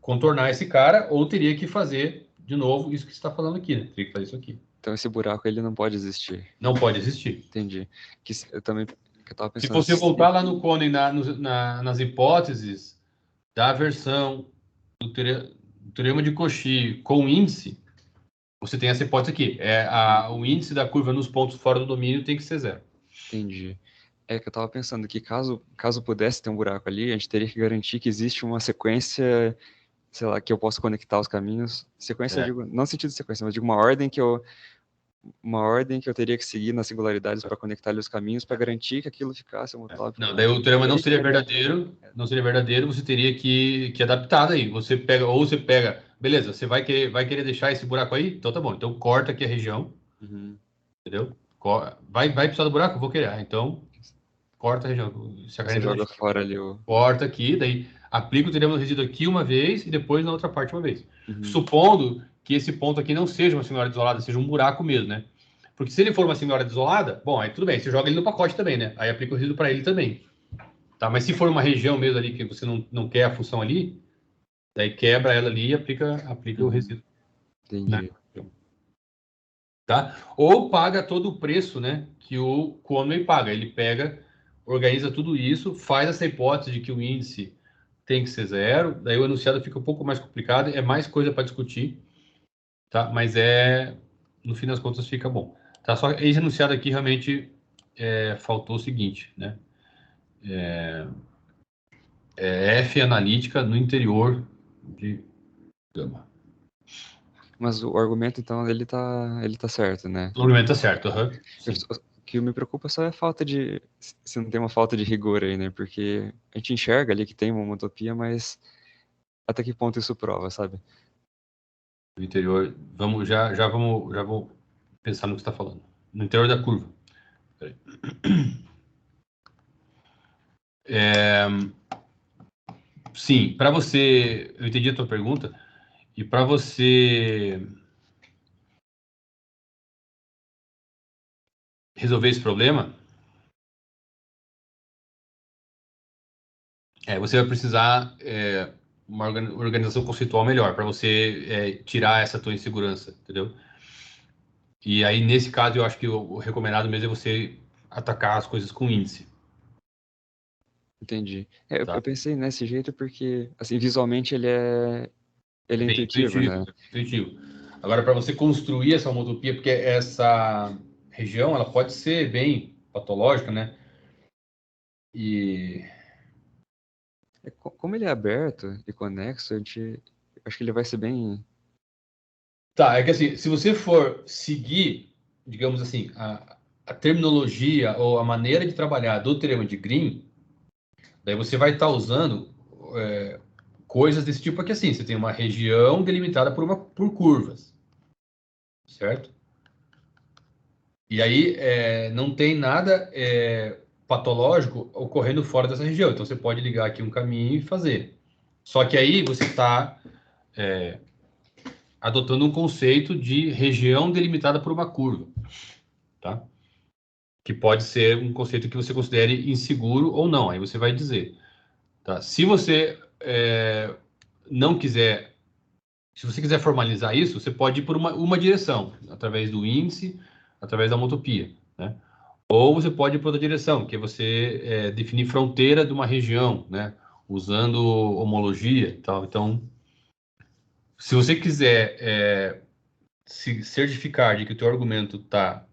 contornar esse cara ou teria que fazer de novo isso que você está falando aqui, né? Teria que fazer isso aqui. Então esse buraco ele não pode existir. Não pode existir. Entendi. Eu também estava Se pensando... você voltar lá no Koenig, nas hipóteses da versão do teorema de Cauchy com índice, você tem essa hipótese aqui. O índice da curva nos pontos fora do domínio tem que ser zero. Entendi. É que eu estava pensando que caso pudesse ter um buraco ali, a gente teria que garantir que existe uma sequência, sei lá, que eu possa conectar os caminhos. Sequência, eu digo, não no sentido de sequência, mas digo uma ordem que eu teria que seguir nas singularidades para conectar ali os caminhos para garantir que aquilo ficasse homotópico. Não, daí o teorema não seria verdadeiro, você teria que adaptar daí. Você pega, beleza, você vai querer deixar esse buraco aí? Então tá bom, então corta aqui a região, entendeu? Vai precisar do buraco? Eu vou querer. Então, corta a região. Você joga fora ali o... Corta aqui, daí aplica o teorema do resíduo aqui uma vez e depois na outra parte uma vez. Supondo que esse ponto aqui não seja uma singularidade isolada, seja um buraco mesmo, né? Porque se ele for uma singularidade isolada, bom, aí tudo bem, você joga ele no pacote também, né? Aí aplica o resíduo para ele também. Tá? Mas se for uma região mesmo ali que você não quer a função ali, daí quebra ela ali e aplica o resíduo. Entendi. Né? Tá? Ou paga todo o preço, né, que o Conway paga. Ele pega, organiza tudo isso, faz essa hipótese de que o índice tem que ser zero, daí o enunciado fica um pouco mais complicado, é mais coisa para discutir, tá? Mas no fim das contas fica bom. Tá? Só esse enunciado aqui realmente faltou o seguinte, né? F analítica no interior de gama. Mas o argumento, então, ele tá certo, né? O argumento tá certo, O que me preocupa só é a falta de... Se não tem uma falta de rigor aí, né? Porque a gente enxerga ali que tem uma homotopia, mas até que ponto isso prova, sabe? No interior, já vou pensar no que você está falando. No interior da curva. Sim, para você... Eu entendi a tua pergunta. E para você resolver esse problema, você vai precisar uma organização conceitual melhor para você tirar essa tua insegurança, entendeu? E aí, nesse caso, eu acho que o recomendado mesmo é você atacar as coisas com índice. Entendi. Tá. Eu pensei nesse jeito porque, assim, visualmente ele é intuitivo, né? Intuitivo. Agora, para você construir essa homotopia, porque essa região, ela pode ser bem patológica, né? E... Como ele é aberto e conexo, acho que ele vai ser bem... Tá, é que assim, se você for seguir, digamos assim, a terminologia ou a maneira de trabalhar do teorema de Green, daí você vai estar usando coisas desse tipo aqui assim. Você tem uma região delimitada por curvas, certo? E aí não tem nada patológico ocorrendo fora dessa região. Então você pode ligar aqui um caminho e fazer. Só que aí você está adotando um conceito de região delimitada por uma curva, tá? Que pode ser um conceito que você considere inseguro ou não. Aí você vai dizer, tá? Se você não quiser, se você quiser formalizar isso, você pode ir por uma direção, através do índice, através da homotopia, né? Ou você pode ir por outra direção, que é você definir fronteira de uma região, né? Usando homologia e tal. Então, se você quiser se certificar de que o teu argumento está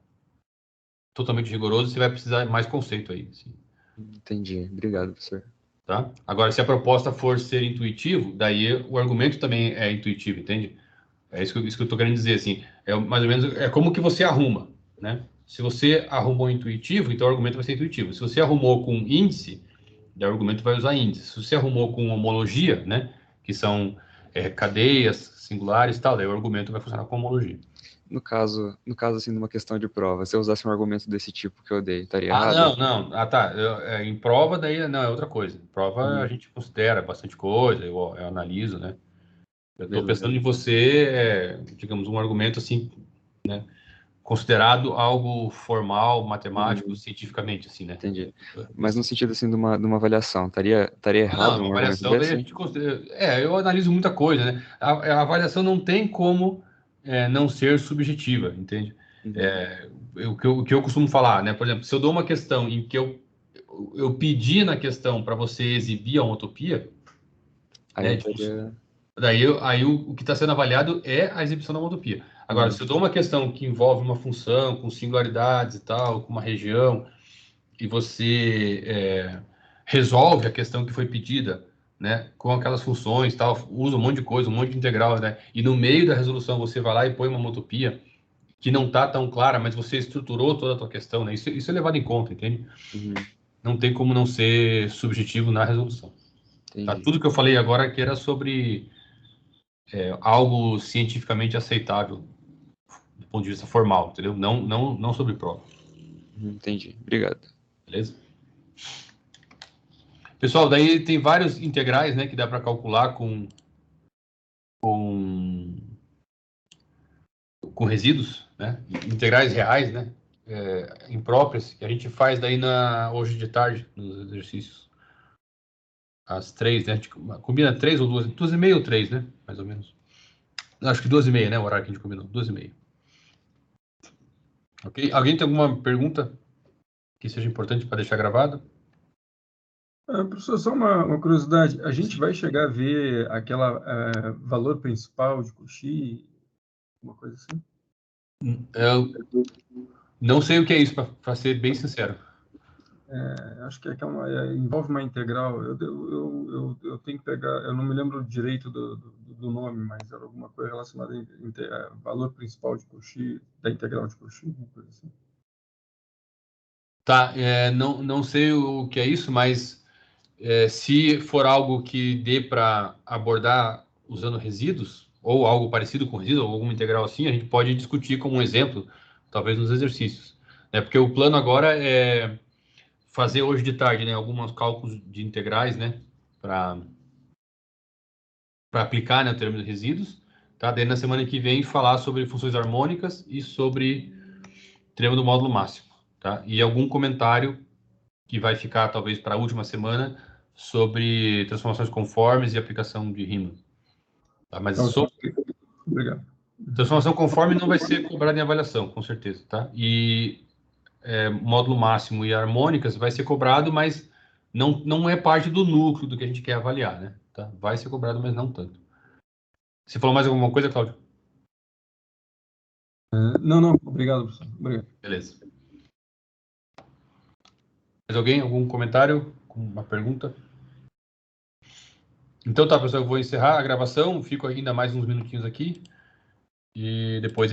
totalmente rigoroso, você vai precisar de mais conceito aí. Sim. Entendi. Obrigado, professor. Tá? Agora, se a proposta for ser intuitivo, daí o argumento também é intuitivo, entende? É isso que eu estou querendo dizer, assim. Mais ou menos, como que você arruma, né? Se você arrumou intuitivo, então o argumento vai ser intuitivo. Se você arrumou com índice, daí o argumento vai usar índice. Se você arrumou com homologia, né, que são cadeias singulares e tal, daí o argumento vai funcionar com homologia. No caso, assim, numa questão de prova, se eu usasse um argumento desse tipo que eu dei, estaria errado? Não. Tá. Em prova, daí não, é outra coisa. Em prova, a gente considera bastante coisa, eu analiso, né? Eu estou pensando em você, digamos, um argumento assim, né? Considerado algo formal, matemático, cientificamente, assim, né? Entendi. Mas no sentido, assim, de uma avaliação, estaria errado Não, um uma argumento avaliação, daí a desse? gente considera... eu analiso muita coisa, né? A avaliação não tem como não ser subjetiva, entende? O que eu costumo falar, né? Por exemplo, se eu dou uma questão em que eu pedi na questão para você exibir a homotopia, Aí né? estaria... Aí o que está sendo avaliado é a exibição da homotopia. Agora, se eu dou uma questão que envolve uma função com singularidades e tal, com uma região, e você resolve a questão que foi pedida, né, com aquelas funções, tal, usa um monte de coisa, um monte de integral, né, e no meio da resolução você vai lá e põe uma homotopia que não está tão clara, mas você estruturou toda a tua questão, né, isso é levado em conta, entende? Não tem como não ser subjetivo na resolução. Tá? Tudo que eu falei agora aqui era sobre algo cientificamente aceitável do ponto de vista formal, entendeu? Não sobre prova. Entendi. Obrigado. Beleza? Pessoal, daí tem vários integrais, né, que dá para calcular com resíduos, né? Integrais reais, né? Impróprias, que a gente faz daí hoje de tarde, nos exercícios. Às 3, né? A gente combina 3 ou 2, 2h30 ou 3, né? Mais ou menos. Acho que 2h30, né? O horário que a gente combinou, 2h30. Ok? Alguém tem alguma pergunta que seja importante para deixar gravado? Professor, só uma curiosidade. A gente vai chegar a ver aquela valor principal de Cauchy, uma coisa assim? Eu não sei o que é isso, para ser bem sincero. Acho que envolve uma integral. Eu tenho que pegar, eu não me lembro direito do nome, mas era alguma coisa relacionada a valor principal de Cauchy, da integral de Cauchy, uma coisa assim. Tá, não sei o que é isso, mas se for algo que dê para abordar usando resíduos, ou algo parecido com resíduos, ou alguma integral assim, a gente pode discutir como um exemplo, talvez nos exercícios. Né? Porque o plano agora é fazer hoje de tarde, né, alguns cálculos de integrais, né, para aplicar, né, o termo de resíduos, tá? Daí na semana que vem falar sobre funções harmônicas e sobre teorema do módulo máximo, tá? E algum comentário que vai ficar talvez para a última semana sobre transformações conformes e aplicação de Riemann. Tá? Mas Obrigado. Transformação conforme não vai ser cobrada em avaliação, com certeza, tá? E módulo máximo e harmônicas vai ser cobrado, mas não é parte do núcleo do que a gente quer avaliar, né? Tá? Vai ser cobrado, mas não tanto. Você falou mais alguma coisa, Cláudio? Não, obrigado, professor. Obrigado. Beleza. Mais alguém? Algum comentário? Uma pergunta? Então tá, pessoal, eu vou encerrar a gravação, fico ainda mais uns minutinhos aqui e depois a gente